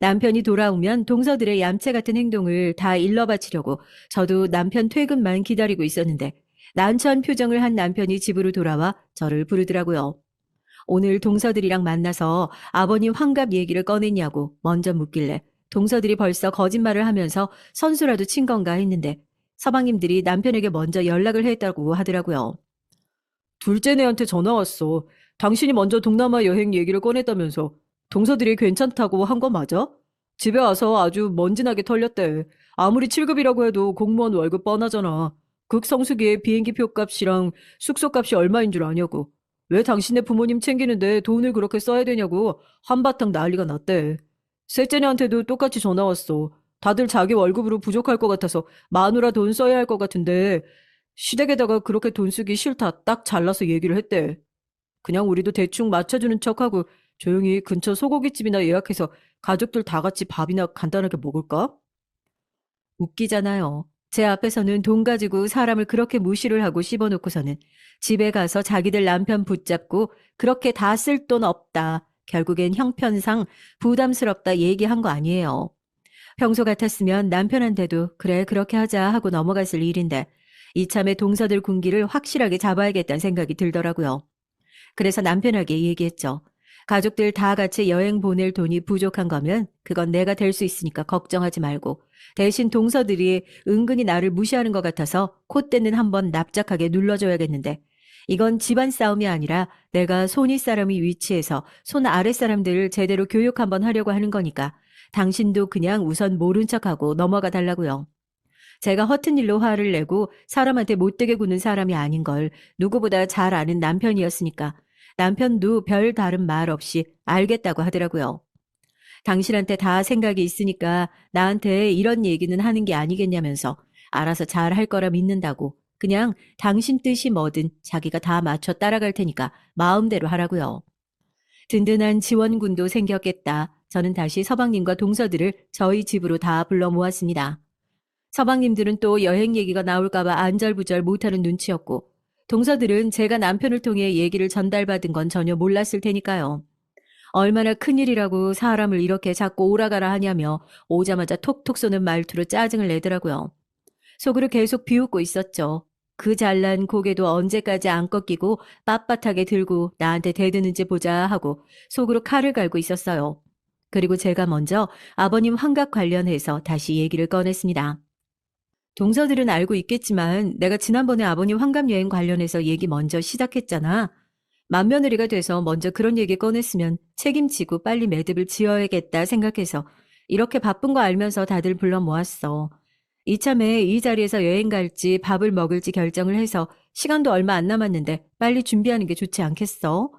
남편이 돌아오면 동서들의 얌체 같은 행동을 다 일러바치려고 저도 남편 퇴근만 기다리고 있었는데 난처한 표정을 한 남편이 집으로 돌아와 저를 부르더라고요. 오늘 동서들이랑 만나서 아버님 환갑 얘기를 꺼냈냐고 먼저 묻길래 동서들이 벌써 거짓말을 하면서 선수라도 친 건가 했는데 서방님들이 남편에게 먼저 연락을 했다고 하더라고요. 둘째네한테 전화 왔어. 당신이 먼저 동남아 여행 얘기를 꺼냈다면서 동서들이 괜찮다고 한 거 맞아? 집에 와서 아주 먼지나게 털렸대. 아무리 7급이라고 해도 공무원 월급 뻔하잖아. 극성수기에 비행기 표값이랑 숙소값이 얼마인 줄 아냐고. 왜 당신네 부모님 챙기는데 돈을 그렇게 써야 되냐고 한바탕 난리가 났대. 셋째네한테도 똑같이 전화 왔어. 다들 자기 월급으로 부족할 것 같아서 마누라 돈 써야 할 것 같은데 시댁에다가 그렇게 돈 쓰기 싫다 딱 잘라서 얘기를 했대. 그냥 우리도 대충 맞춰주는 척하고 조용히 근처 소고기집이나 예약해서 가족들 다 같이 밥이나 간단하게 먹을까? 웃기잖아요. 제 앞에서는 돈 가지고 사람을 그렇게 무시를 하고 씹어놓고서는 집에 가서 자기들 남편 붙잡고 그렇게 다 쓸 돈 없다. 결국엔 형편상 부담스럽다 얘기한 거 아니에요. 평소 같았으면 남편한테도 그래 그렇게 하자 하고 넘어갔을 일인데 이참에 동서들 군기를 확실하게 잡아야겠다는 생각이 들더라고요. 그래서 남편에게 얘기했죠. 가족들 다 같이 여행 보낼 돈이 부족한 거면 그건 내가 될 수 있으니까 걱정하지 말고 대신 동서들이 은근히 나를 무시하는 것 같아서 콧대는 한번 납작하게 눌러줘야겠는데 이건 집안 싸움이 아니라 내가 손윗 사람이 위치해서 손 아랫 사람들을 제대로 교육 한번 하려고 하는 거니까 당신도 그냥 우선 모른 척하고 넘어가 달라고요. 제가 허튼 일로 화를 내고 사람한테 못되게 구는 사람이 아닌 걸 누구보다 잘 아는 남편이었으니까 남편도 별 다른 말 없이 알겠다고 하더라고요. 당신한테 다 생각이 있으니까 나한테 이런 얘기는 하는 게 아니겠냐면서 알아서 잘 할 거라 믿는다고 그냥 당신 뜻이 뭐든 자기가 다 맞춰 따라갈 테니까 마음대로 하라고요. 든든한 지원군도 생겼겠다. 저는 다시 서방님과 동서들을 저희 집으로 다 불러 모았습니다. 서방님들은 또 여행 얘기가 나올까봐 안절부절 못하는 눈치였고, 동서들은 제가 남편을 통해 얘기를 전달받은 건 전혀 몰랐을 테니까요. 얼마나 큰일이라고 사람을 이렇게 자꾸 오라가라 하냐며 오자마자 톡톡 쏘는 말투로 짜증을 내더라고요. 속으로 계속 비웃고 있었죠. 그 잘난 고개도 언제까지 안 꺾이고 빳빳하게 들고 나한테 대드는지 보자 하고 속으로 칼을 갈고 있었어요. 그리고 제가 먼저 아버님 환갑 관련해서 다시 얘기를 꺼냈습니다. 동서들은 알고 있겠지만 내가 지난번에 아버님 환갑 여행 관련해서 얘기 먼저 시작했잖아. 맏며느리가 돼서 먼저 그런 얘기 꺼냈으면 책임지고 빨리 매듭을 지어야겠다 생각해서 이렇게 바쁜 거 알면서 다들 불러 모았어. 이참에 이 자리에서 여행 갈지 밥을 먹을지 결정을 해서 시간도 얼마 안 남았는데 빨리 준비하는 게 좋지 않겠어?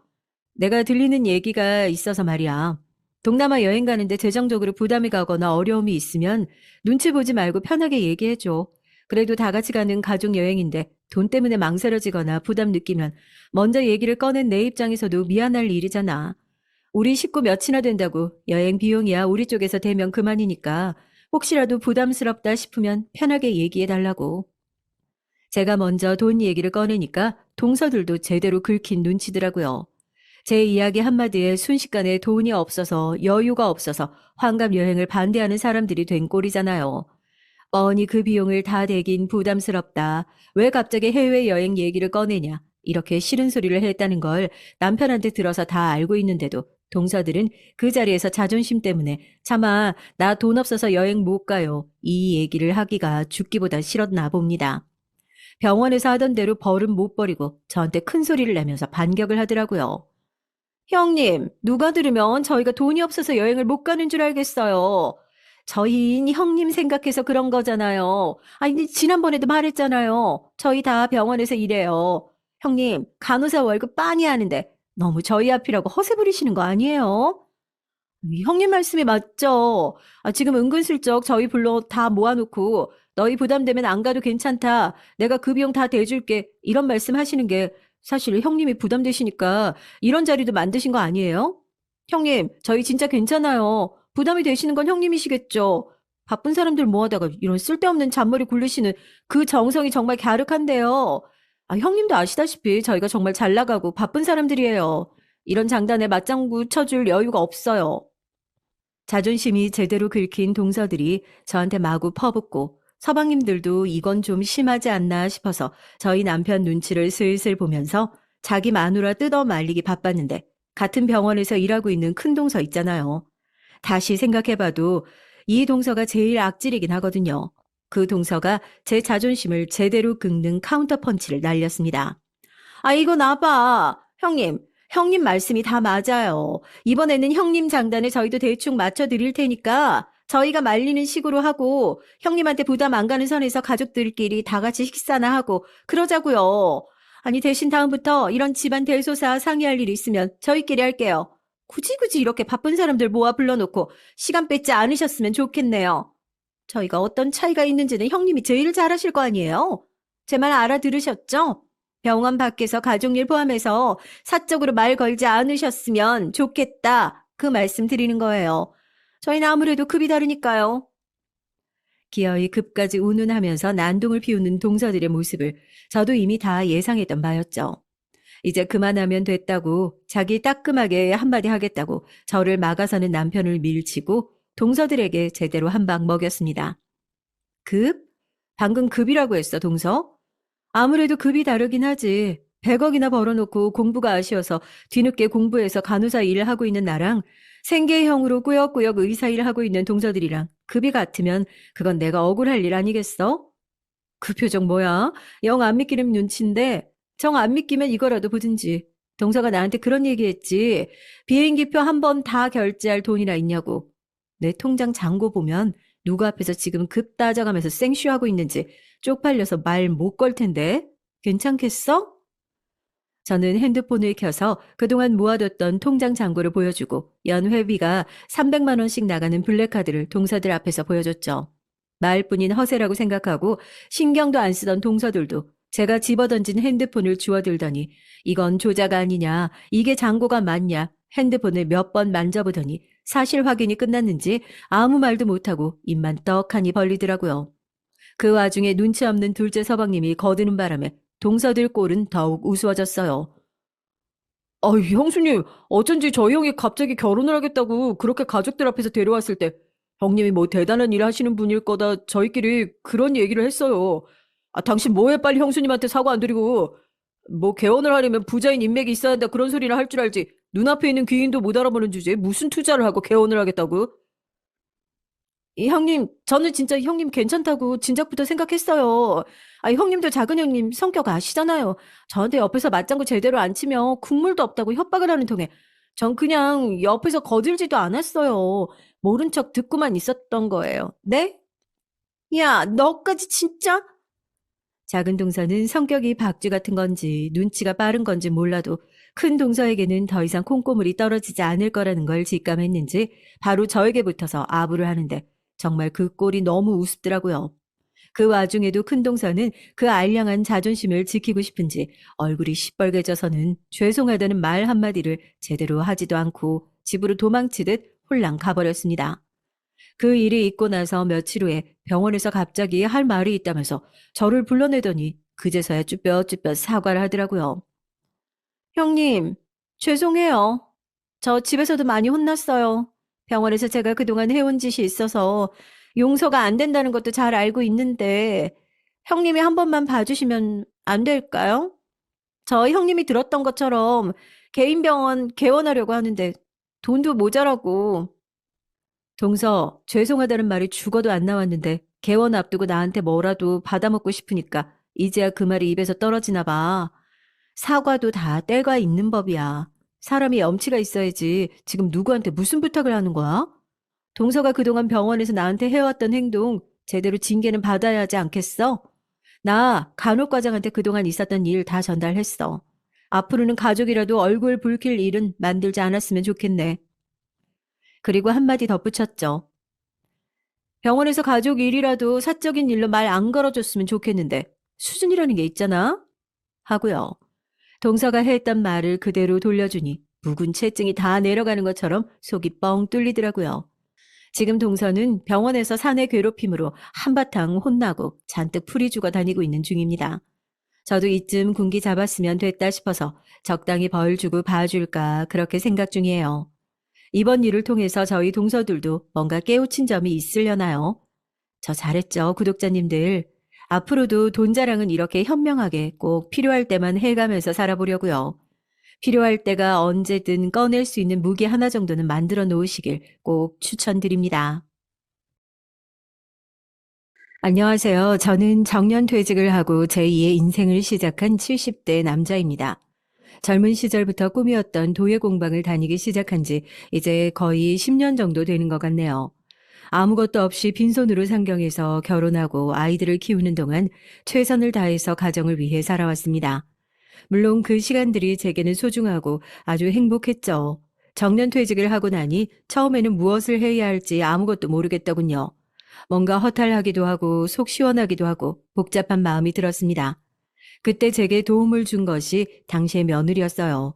내가 들리는 얘기가 있어서 말이야. 동남아 여행 가는데 재정적으로 부담이 가거나 어려움이 있으면 눈치 보지 말고 편하게 얘기해줘. 그래도 다 같이 가는 가족 여행인데 돈 때문에 망설여지거나 부담 느끼면 먼저 얘기를 꺼낸 내 입장에서도 미안할 일이잖아. 우리 식구 몇이나 된다고 여행 비용이야 우리 쪽에서 대면 그만이니까 혹시라도 부담스럽다 싶으면 편하게 얘기해달라고. 제가 먼저 돈 얘기를 꺼내니까 동서들도 제대로 긁힌 눈치더라고요. 제 이야기 한마디에 순식간에 돈이 없어서 여유가 없어서 환갑 여행을 반대하는 사람들이 된 꼴이잖아요. 뻔히 그 비용을 다 대긴 부담스럽다. 왜 갑자기 해외여행 얘기를 꺼내냐. 이렇게 싫은 소리를 했다는 걸 남편한테 들어서 다 알고 있는데도 동서들은 그 자리에서 자존심 때문에 차마 나 돈 없어서 여행 못 가요. 이 얘기를 하기가 죽기보다 싫었나 봅니다. 병원에서 하던 대로 벌은 못 버리고 저한테 큰 소리를 내면서 반격을 하더라고요. 형님, 누가 들으면 저희가 돈이 없어서 여행을 못 가는 줄 알겠어요. 저희는 형님 생각해서 그런 거잖아요. 아니, 지난번에도 말했잖아요. 저희 다 병원에서 일해요. 형님, 간호사 월급 빤히 하는데 너무 저희 앞이라고 허세 부리시는 거 아니에요? 형님 말씀이 맞죠. 지금 은근슬쩍 저희 불러 다 모아놓고 너희 부담되면 안 가도 괜찮다. 내가 그 비용 다 대줄게. 이런 말씀 하시는 게 사실 형님이 부담되시니까 이런 자리도 만드신 거 아니에요? 형님, 저희 진짜 괜찮아요. 부담이 되시는 건 형님이시겠죠. 바쁜 사람들 모아다가 이런 쓸데없는 잔머리 굴리시는 그 정성이 정말 갸륵한데요. 형님도 아시다시피 저희가 정말 잘 나가고 바쁜 사람들이에요. 이런 장단에 맞장구 쳐줄 여유가 없어요. 자존심이 제대로 긁힌 동서들이 저한테 마구 퍼붓고 서방님들도 이건 좀 심하지 않나 싶어서 저희 남편 눈치를 슬슬 보면서 자기 마누라 뜯어 말리기 바빴는데 같은 병원에서 일하고 있는 큰 동서 있잖아요. 다시 생각해봐도 이 동서가 제일 악질이긴 하거든요. 그 동서가 제 자존심을 제대로 긁는 카운터 펀치를 날렸습니다. 이거 나봐. 형님 말씀이 다 맞아요. 이번에는 형님 장단에 저희도 대충 맞춰드릴 테니까 저희가 말리는 식으로 하고 형님한테 부담 안 가는 선에서 가족들끼리 다 같이 식사나 하고 그러자고요. 아니 대신 다음부터 이런 집안 대소사 상의할 일 있으면 저희끼리 할게요. 굳이 이렇게 바쁜 사람들 모아 불러놓고 시간 뺏지 않으셨으면 좋겠네요. 저희가 어떤 차이가 있는지는 형님이 제일 잘 아실 거 아니에요? 제 말 알아들으셨죠? 병원 밖에서 가족일 포함해서 사적으로 말 걸지 않으셨으면 좋겠다. 그 말씀 드리는 거예요. 저희는 아무래도 급이 다르니까요. 기어이 급까지 운운하면서 난동을 피우는 동서들의 모습을 저도 이미 다 예상했던 바였죠. 이제 그만하면 됐다고 자기 따끔하게 한마디 하겠다고 저를 막아서는 남편을 밀치고 동서들에게 제대로 한 방 먹였습니다. 급? 방금 급이라고 했어, 동서? 아무래도 급이 다르긴 하지. 100억이나 벌어놓고 공부가 아쉬워서 뒤늦게 공부해서 간호사 일을 하고 있는 나랑 생계형으로 꾸역꾸역 의사 일을 하고 있는 동서들이랑 급이 같으면 그건 내가 억울할 일 아니겠어? 그 표정 뭐야? 영 안 믿기는 눈치인데 정 안 믿기면 이거라도 보든지. 동서가 나한테 그런 얘기했지. 비행기표 한 번 다 결제할 돈이나 있냐고. 내 통장 잔고 보면 누구 앞에서 지금 급 따져가면서 생쇼하고 있는지 쪽팔려서 말 못 걸 텐데. 괜찮겠어? 저는 핸드폰을 켜서 그동안 모아뒀던 통장 잔고를 보여주고 연회비가 300만 원씩 나가는 블랙카드를 동서들 앞에서 보여줬죠. 말뿐인 허세라고 생각하고 신경도 안 쓰던 동서들도 제가 집어던진 핸드폰을 주워들더니 이건 조작 아니냐, 이게 잔고가 맞냐, 핸드폰을 몇 번 만져보더니 사실 확인이 끝났는지 아무 말도 못하고 입만 떡하니 벌리더라고요. 그 와중에 눈치 없는 둘째 서방님이 거드는 바람에 동서들 꼴은 더욱 우스워졌어요. 형수님, 어쩐지 저희 형이 갑자기 결혼을 하겠다고 그렇게 가족들 앞에서 데려왔을 때 형님이 뭐 대단한 일 하시는 분일 거다 저희끼리 그런 얘기를 했어요. 당신 뭐해 빨리 형수님한테 사과 안 드리고 뭐 개원을 하려면 부자인 인맥이 있어야 한다 그런 소리나 할 줄 알지. 눈앞에 있는 귀인도 못 알아보는 주제에 무슨 투자를 하고 개원을 하겠다고. 형님, 저는 진짜 형님 괜찮다고 진작부터 생각했어요. 형님도 작은 형님 성격 아시잖아요. 저한테 옆에서 맞장구 제대로 안 치면 국물도 없다고 협박을 하는 통에 전 그냥 옆에서 거들지도 않았어요. 모른 척 듣고만 있었던 거예요. 네? 야, 너까지 진짜? 작은 동서는 성격이 박쥐 같은 건지 눈치가 빠른 건지 몰라도 큰 동서에게는 더 이상 콩고물이 떨어지지 않을 거라는 걸 직감했는지 바로 저에게 붙어서 아부를 하는데 정말 그 꼴이 너무 우습더라고요. 그 와중에도 큰 동서는 그 알량한 자존심을 지키고 싶은지 얼굴이 시뻘개져서는 죄송하다는 말 한마디를 제대로 하지도 않고 집으로 도망치듯 홀랑 가버렸습니다. 그 일이 있고 나서 며칠 후에 병원에서 갑자기 할 말이 있다면서 저를 불러내더니 그제서야 쭈뼛쭈뼛 사과를 하더라고요. 형님, 죄송해요. 저 집에서도 많이 혼났어요. 병원에서 제가 그동안 해온 짓이 있어서 용서가 안 된다는 것도 잘 알고 있는데 형님이 한 번만 봐주시면 안 될까요? 저 형님이 들었던 것처럼 개인 병원 개원하려고 하는데 돈도 모자라고. 동서, 죄송하다는 말이 죽어도 안 나왔는데 개원 앞두고 나한테 뭐라도 받아먹고 싶으니까 이제야 그 말이 입에서 떨어지나 봐. 사과도 다 때가 있는 법이야. 사람이 염치가 있어야지 지금 누구한테 무슨 부탁을 하는 거야? 동서가 그동안 병원에서 나한테 해왔던 행동 제대로 징계는 받아야 하지 않겠어? 나 간호과장한테 그동안 있었던 일 다 전달했어. 앞으로는 가족이라도 얼굴 붉힐 일은 만들지 않았으면 좋겠네. 그리고 한마디 덧붙였죠. 병원에서 가족 일이라도 사적인 일로 말 안 걸어줬으면 좋겠는데 수준이라는 게 있잖아? 하고요. 동서가 했던 말을 그대로 돌려주니 묵은 채증이 다 내려가는 것처럼 속이 뻥 뚫리더라고요. 지금 동서는 병원에서 사내 괴롭힘으로 한바탕 혼나고 잔뜩 풀이 죽어 다니고 있는 중입니다. 저도 이쯤 군기 잡았으면 됐다 싶어서 적당히 벌 주고 봐줄까 그렇게 생각 중이에요. 이번 일을 통해서 저희 동서들도 뭔가 깨우친 점이 있으려나요? 저 잘했죠, 구독자님들. 앞으로도 돈 자랑은 이렇게 현명하게 꼭 필요할 때만 해가면서 살아보려고요. 필요할 때가 언제든 꺼낼 수 있는 무기 하나 정도는 만들어 놓으시길 꼭 추천드립니다. 안녕하세요. 저는 정년 퇴직을 하고 제2의 인생을 시작한 70대 남자입니다. 젊은 시절부터 꿈이었던 도예 공방을 다니기 시작한 지 이제 거의 10년 정도 되는 것 같네요. 아무것도 없이 빈손으로 상경해서 결혼하고 아이들을 키우는 동안 최선을 다해서 가정을 위해 살아왔습니다. 물론 그 시간들이 제게는 소중하고 아주 행복했죠. 정년 퇴직을 하고 나니 처음에는 무엇을 해야 할지 아무것도 모르겠더군요. 뭔가 허탈하기도 하고 속 시원하기도 하고 복잡한 마음이 들었습니다. 그때 제게 도움을 준 것이 당시의 며느리였어요.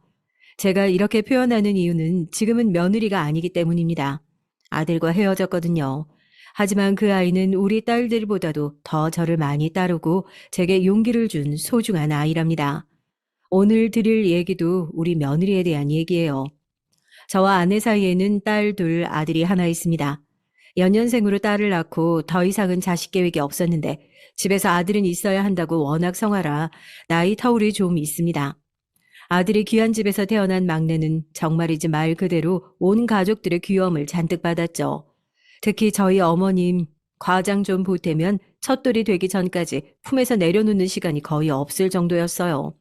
제가 이렇게 표현하는 이유는 지금은 며느리가 아니기 때문입니다. 아들과 헤어졌거든요. 하지만 그 아이는 우리 딸들보다도 더 저를 많이 따르고 제게 용기를 준 소중한 아이랍니다. 오늘 드릴 얘기도 우리 며느리에 대한 얘기예요. 저와 아내 사이에는 딸 둘, 아들이 하나 있습니다. 연년생으로 딸을 낳고 더 이상은 자식 계획이 없었는데 집에서 아들은 있어야 한다고 워낙 성하라 나이 터울이 좀 있습니다. 아들이 귀한 집에서 태어난 막내는 정말이지 말 그대로 온 가족들의 귀여움을 잔뜩 받았죠. 특히 저희 어머님 과장 좀 보태면 첫돌이 되기 전까지 품에서 내려놓는 시간이 거의 없을 정도였어요.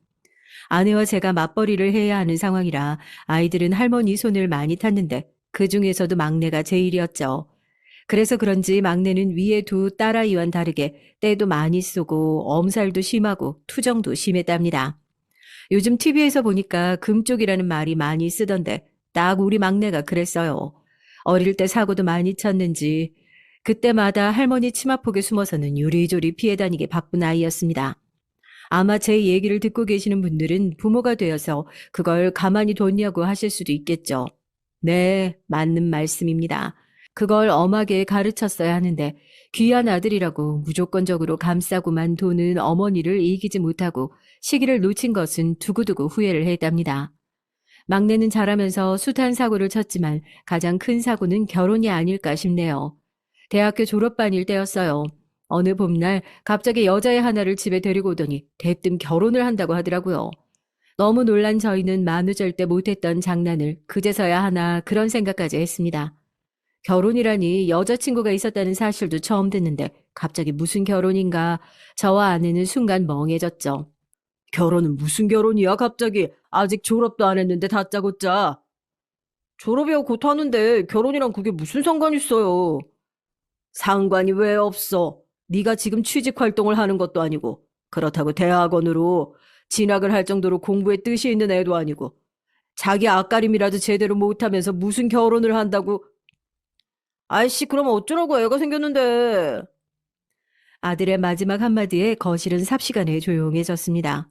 아내와 제가 맞벌이를 해야 하는 상황이라 아이들은 할머니 손을 많이 탔는데 그 중에서도 막내가 제일이었죠. 그래서 그런지 막내는 위에 두 딸아이와는 다르게 때도 많이 쓰고 엄살도 심하고 투정도 심했답니다. 요즘 TV에서 보니까 금쪽이라는 말이 많이 쓰던데 딱 우리 막내가 그랬어요. 어릴 때 사고도 많이 쳤는지 그때마다 할머니 치마폭에 숨어서는 요리조리 피해 다니게 바쁜 아이였습니다. 아마 제 얘기를 듣고 계시는 분들은 부모가 되어서 그걸 가만히 뒀냐고 하실 수도 있겠죠. 네, 맞는 말씀입니다. 그걸 엄하게 가르쳤어야 하는데 귀한 아들이라고 무조건적으로 감싸고만 도는 어머니를 이기지 못하고 시기를 놓친 것은 두고두고 후회를 했답니다. 막내는 자라면서 숱한 사고를 쳤지만 가장 큰 사고는 결혼이 아닐까 싶네요. 대학교 졸업반일 때였어요. 어느 봄날 갑자기 여자애 하나를 집에 데리고 오더니 대뜸 결혼을 한다고 하더라고요. 너무 놀란 저희는 만우절때 못했던 장난을 그제서야 하나 그런 생각까지 했습니다. 결혼이라니 여자친구가 있었다는 사실도 처음 듣는데 갑자기 무슨 결혼인가 저와 아내는 순간 멍해졌죠. 결혼은 무슨 결혼이야 갑자기 아직 졸업도 안 했는데 다짜고짜. 졸업이야 곧 하는데 결혼이랑 그게 무슨 상관 있어요. 상관이 왜 없어. 네가 지금 취직 활동을 하는 것도 아니고 그렇다고 대학원으로 진학을 할 정도로 공부에 뜻이 있는 애도 아니고 자기 앞가림이라도 제대로 못하면서 무슨 결혼을 한다고. 아이씨 그럼 어쩌라고 애가 생겼는데. 아들의 마지막 한마디에 거실은 삽시간에 조용해졌습니다.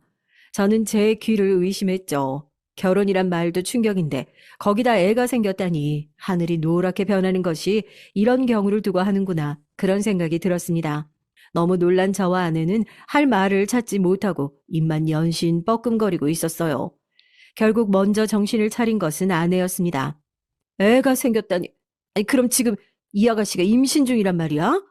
저는 제 귀를 의심했죠. 결혼이란 말도 충격인데 거기다 애가 생겼다니 하늘이 노랗게 변하는 것이 이런 경우를 두고 하는구나 그런 생각이 들었습니다. 너무 놀란 저와 아내는 할 말을 찾지 못하고 입만 연신 뻐끔거리고 있었어요. 결국 먼저 정신을 차린 것은 아내였습니다. 애가 생겼다니. 아니 그럼 지금 이 아가씨가 임신 중이란 말이야?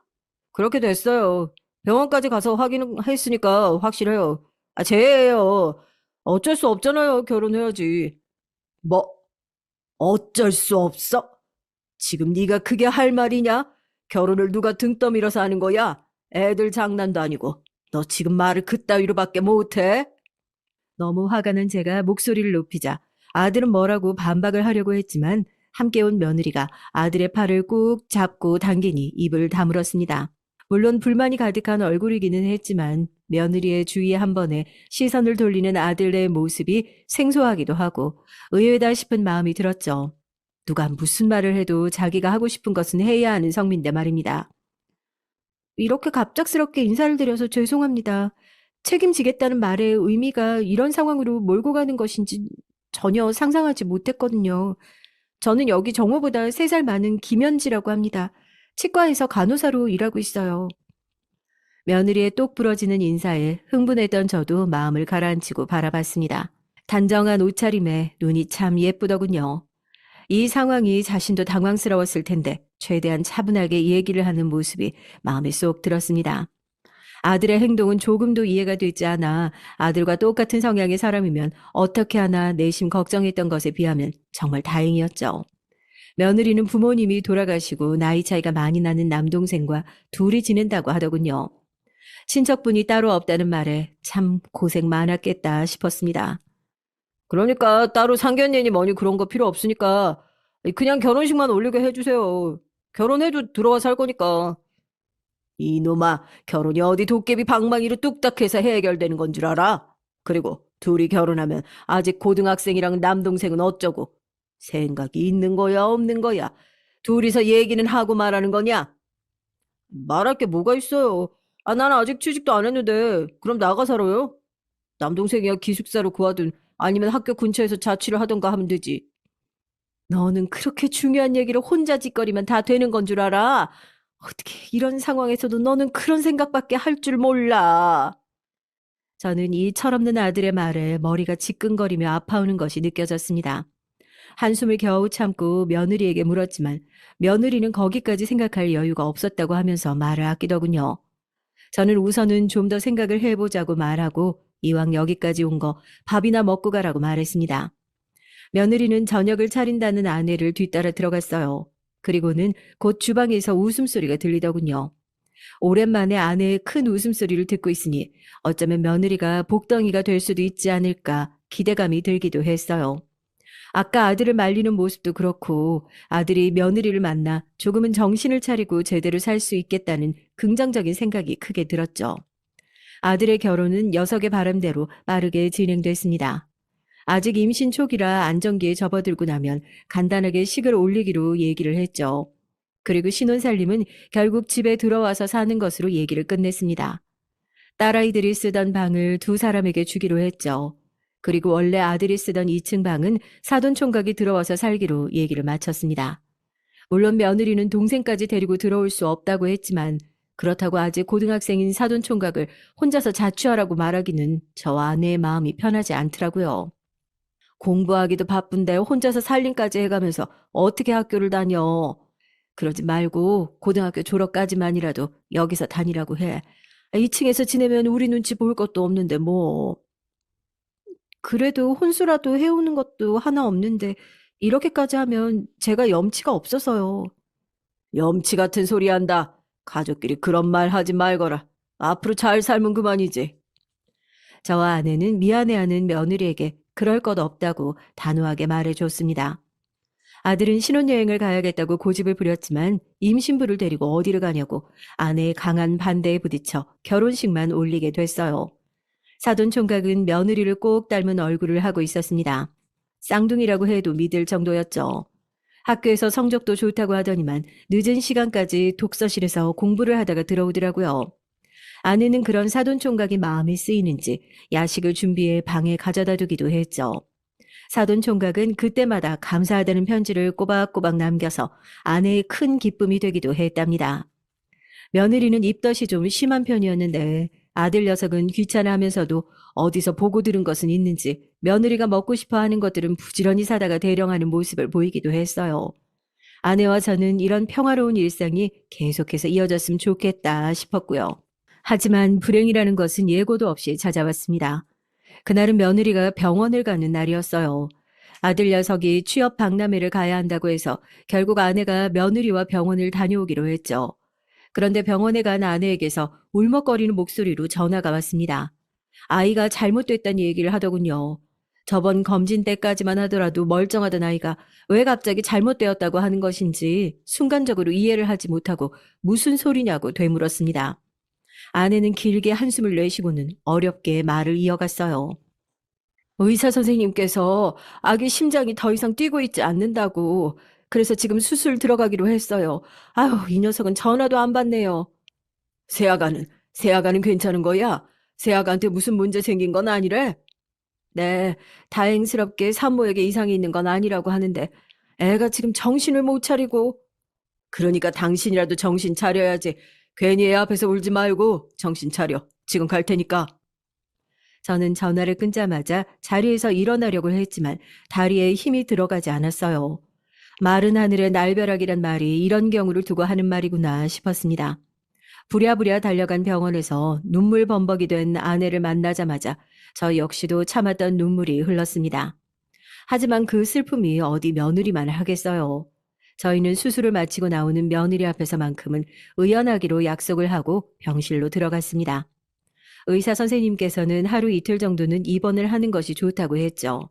그렇게 됐어요. 병원까지 가서 확인했으니까 확실해요. 아, 쟤예요. 어쩔 수 없잖아요. 결혼해야지. 뭐, 어쩔 수 없어? 지금 네가 그게 할 말이냐? 결혼을 누가 등 떠밀어서 하는 거야? 애들 장난도 아니고. 너 지금 말을 그따위로밖에 못해? 너무 화가 난 제가 목소리를 높이자 아들은 뭐라고 반박을 하려고 했지만 함께 온 며느리가 아들의 팔을 꾹 잡고 당기니 입을 다물었습니다. 물론 불만이 가득한 얼굴이기는 했지만 며느리의 주위에 한 번에 시선을 돌리는 아들의 모습이 생소하기도 하고 의외다 싶은 마음이 들었죠. 누가 무슨 말을 해도 자기가 하고 싶은 것은 해야 하는 성민데 말입니다. 이렇게 갑작스럽게 인사를 드려서 죄송합니다. 책임지겠다는 말의 의미가 이런 상황으로 몰고 가는 것인지 전혀 상상하지 못했거든요. 저는 여기 정호보다 3살 많은 김현지라고 합니다. 치과에서 간호사로 일하고 있어요. 며느리의 똑 부러지는 인사에 흥분했던 저도 마음을 가라앉히고 바라봤습니다. 단정한 옷차림에 눈이 참 예쁘더군요. 이 상황이 자신도 당황스러웠을 텐데 최대한 차분하게 얘기를 하는 모습이 마음에 쏙 들었습니다. 아들의 행동은 조금도 이해가 되지 않아 아들과 똑같은 성향의 사람이면 어떻게 하나 내심 걱정했던 것에 비하면 정말 다행이었죠. 며느리는 부모님이 돌아가시고 나이 차이가 많이 나는 남동생과 둘이 지낸다고 하더군요. 친척분이 따로 없다는 말에 참 고생 많았겠다 싶었습니다. 그러니까 따로 상견례니 뭐니 그런 거 필요 없으니까 그냥 결혼식만 올리게 해주세요. 결혼해도 들어와 살 거니까. 이놈아, 결혼이 어디 도깨비 방망이로 뚝딱해서 해결되는 건 줄 알아? 그리고 둘이 결혼하면 아직 고등학생이랑 남동생은 어쩌고? 생각이 있는 거야, 없는 거야? 둘이서 얘기는 하고 말하는 거냐? 말할 게 뭐가 있어요? 아, 나는 아직 취직도 안 했는데 그럼 나가 살아요? 남동생이야 기숙사로 구하든 아니면 학교 근처에서 자취를 하던가 하면 되지. 너는 그렇게 중요한 얘기를 혼자 짓거리면 다 되는 건 줄 알아? 어떻게 이런 상황에서도 너는 그런 생각밖에 할 줄 몰라. 저는 이 철없는 아들의 말에 머리가 지끈거리며 아파오는 것이 느껴졌습니다. 한숨을 겨우 참고 며느리에게 물었지만 며느리는 거기까지 생각할 여유가 없었다고 하면서 말을 아끼더군요. 저는 우선은 좀 더 생각을 해보자고 말하고 이왕 여기까지 온 거 밥이나 먹고 가라고 말했습니다. 며느리는 저녁을 차린다는 아내를 뒤따라 들어갔어요. 그리고는 곧 주방에서 웃음소리가 들리더군요. 오랜만에 아내의 큰 웃음소리를 듣고 있으니 어쩌면 며느리가 복덩이가 될 수도 있지 않을까 기대감이 들기도 했어요. 아까 아들을 말리는 모습도 그렇고 아들이 며느리를 만나 조금은 정신을 차리고 제대로 살 수 있겠다는 긍정적인 생각이 크게 들었죠. 아들의 결혼은 녀석의 바람대로 빠르게 진행됐습니다. 아직 임신 초기라 안정기에 접어들고 나면 간단하게 식을 올리기로 얘기를 했죠. 그리고 신혼살림은 결국 집에 들어와서 사는 것으로 얘기를 끝냈습니다. 딸아이들이 쓰던 방을 2사람에게 주기로 했죠. 그리고 원래 아들이 쓰던 2층 방은 사돈총각이 들어와서 살기로 얘기를 마쳤습니다. 물론 며느리는 동생까지 데리고 들어올 수 없다고 했지만 그렇다고 아직 고등학생인 사돈총각을 혼자서 자취하라고 말하기는 저와 아내의 마음이 편하지 않더라고요. 공부하기도 바쁜데 혼자서 살림까지 해가면서 어떻게 학교를 다녀. 그러지 말고 고등학교 졸업까지만이라도 여기서 다니라고 해. 2층에서 지내면 우리 눈치 볼 것도 없는데 뭐. 그래도 혼수라도 해오는 것도 하나 없는데 이렇게까지 하면 제가 염치가 없어서요. 염치 같은 소리 한다. 가족끼리 그런 말 하지 말거라. 앞으로 잘 살면 그만이지. 저와 아내는 미안해하는 며느리에게 그럴 것 없다고 단호하게 말해줬습니다. 아들은 신혼여행을 가야겠다고 고집을 부렸지만 임신부를 데리고 어디를 가냐고 아내의 강한 반대에 부딪혀 결혼식만 올리게 됐어요. 사돈총각은 며느리를 꼭 닮은 얼굴을 하고 있었습니다. 쌍둥이라고 해도 믿을 정도였죠. 학교에서 성적도 좋다고 하더니만 늦은 시간까지 독서실에서 공부를 하다가 들어오더라고요. 아내는 그런 사돈총각이 마음에 쓰이는지 야식을 준비해 방에 가져다 두기도 했죠. 사돈총각은 그때마다 감사하다는 편지를 꼬박꼬박 남겨서 아내의 큰 기쁨이 되기도 했답니다. 며느리는 입덧이 좀 심한 편이었는데 아들 녀석은 귀찮아하면서도 어디서 보고 들은 것은 있는지 며느리가 먹고 싶어 하는 것들은 부지런히 사다가 대령하는 모습을 보이기도 했어요. 아내와 저는 이런 평화로운 일상이 계속해서 이어졌으면 좋겠다 싶었고요. 하지만 불행이라는 것은 예고도 없이 찾아왔습니다. 그날은 며느리가 병원을 가는 날이었어요. 아들 녀석이 취업 박람회를 가야 한다고 해서 결국 아내가 며느리와 병원을 다녀오기로 했죠. 그런데 병원에 간 아내에게서 울먹거리는 목소리로 전화가 왔습니다. 아이가 잘못됐다는 얘기를 하더군요. 저번 검진 때까지만 하더라도 멀쩡하던 아이가 왜 갑자기 잘못되었다고 하는 것인지 순간적으로 이해를 하지 못하고 무슨 소리냐고 되물었습니다. 아내는 길게 한숨을 내쉬고는 어렵게 말을 이어갔어요. 의사 선생님께서 아기 심장이 더 이상 뛰고 있지 않는다고. 그래서 지금 수술 들어가기로 했어요. 아휴, 이 녀석은 전화도 안 받네요. 세아가는 괜찮은 거야? 세아가한테 무슨 문제 생긴 건 아니래? 네, 다행스럽게 산모에게 이상이 있는 건 아니라고 하는데 애가 지금 정신을 못 차리고. 그러니까 당신이라도 정신 차려야지. 괜히 애 앞에서 울지 말고 정신 차려. 지금 갈 테니까. 저는 전화를 끊자마자 자리에서 일어나려고 했지만 다리에 힘이 들어가지 않았어요. 마른 하늘의 날벼락이란 말이 이런 경우를 두고 하는 말이구나 싶었습니다. 부랴부랴 달려간 병원에서 눈물 범벅이 된 아내를 만나자마자 저 역시도 참았던 눈물이 흘렀습니다. 하지만 그 슬픔이 어디 며느리만 하겠어요. 저희는 수술을 마치고 나오는 며느리 앞에서만큼은 의연하기로 약속을 하고 병실로 들어갔습니다. 의사 선생님께서는 하루 이틀 정도는 입원을 하는 것이 좋다고 했죠.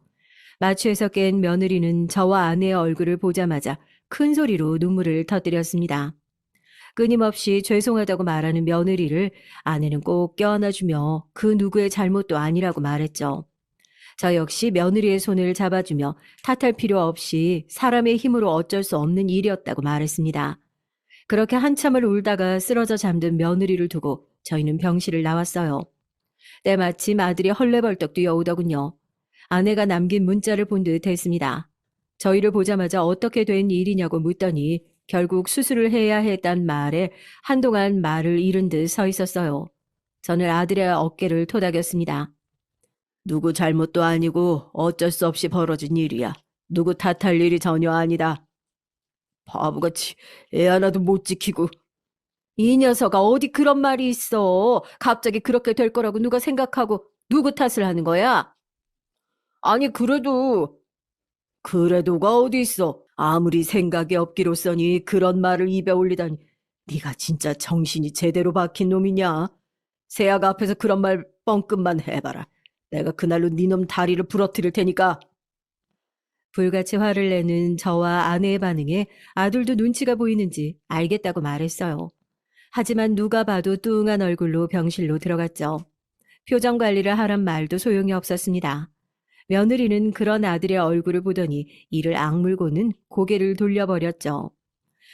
마취에서 깬 며느리는 저와 아내의 얼굴을 보자마자 큰 소리로 눈물을 터뜨렸습니다. 끊임없이 죄송하다고 말하는 며느리를 아내는 꼭 껴안아주며 그 누구의 잘못도 아니라고 말했죠. 저 역시 며느리의 손을 잡아주며 탓할 필요 없이 사람의 힘으로 어쩔 수 없는 일이었다고 말했습니다. 그렇게 한참을 울다가 쓰러져 잠든 며느리를 두고 저희는 병실을 나왔어요. 때마침 아들이 헐레벌떡 뛰어오더군요. 아내가 남긴 문자를 본 듯 했습니다. 저희를 보자마자 어떻게 된 일이냐고 묻더니 결국 수술을 해야 했단 말에 한동안 말을 잃은 듯 서 있었어요. 저는 아들의 어깨를 토닥였습니다. 누구 잘못도 아니고 어쩔 수 없이 벌어진 일이야. 누구 탓할 일이 전혀 아니다. 바보같이 애 하나도 못 지키고. 이 녀석아 어디 그런 말이 있어. 갑자기 그렇게 될 거라고 누가 생각하고 누구 탓을 하는 거야? 아니 그래도가 어디 있어. 아무리 생각이 없기로써니 그런 말을 입에 올리다니. 네가 진짜 정신이 제대로 박힌 놈이냐? 세아가 앞에서 그런 말 뻥끗만 해봐라. 내가 그날로 네 놈 다리를 부러뜨릴 테니까. 불같이 화를 내는 저와 아내의 반응에 아들도 눈치가 보이는지 알겠다고 말했어요. 하지만 누가 봐도 뚱한 얼굴로 병실로 들어갔죠. 표정 관리를 하란 말도 소용이 없었습니다. 며느리는 그런 아들의 얼굴을 보더니 이를 악물고는 고개를 돌려버렸죠.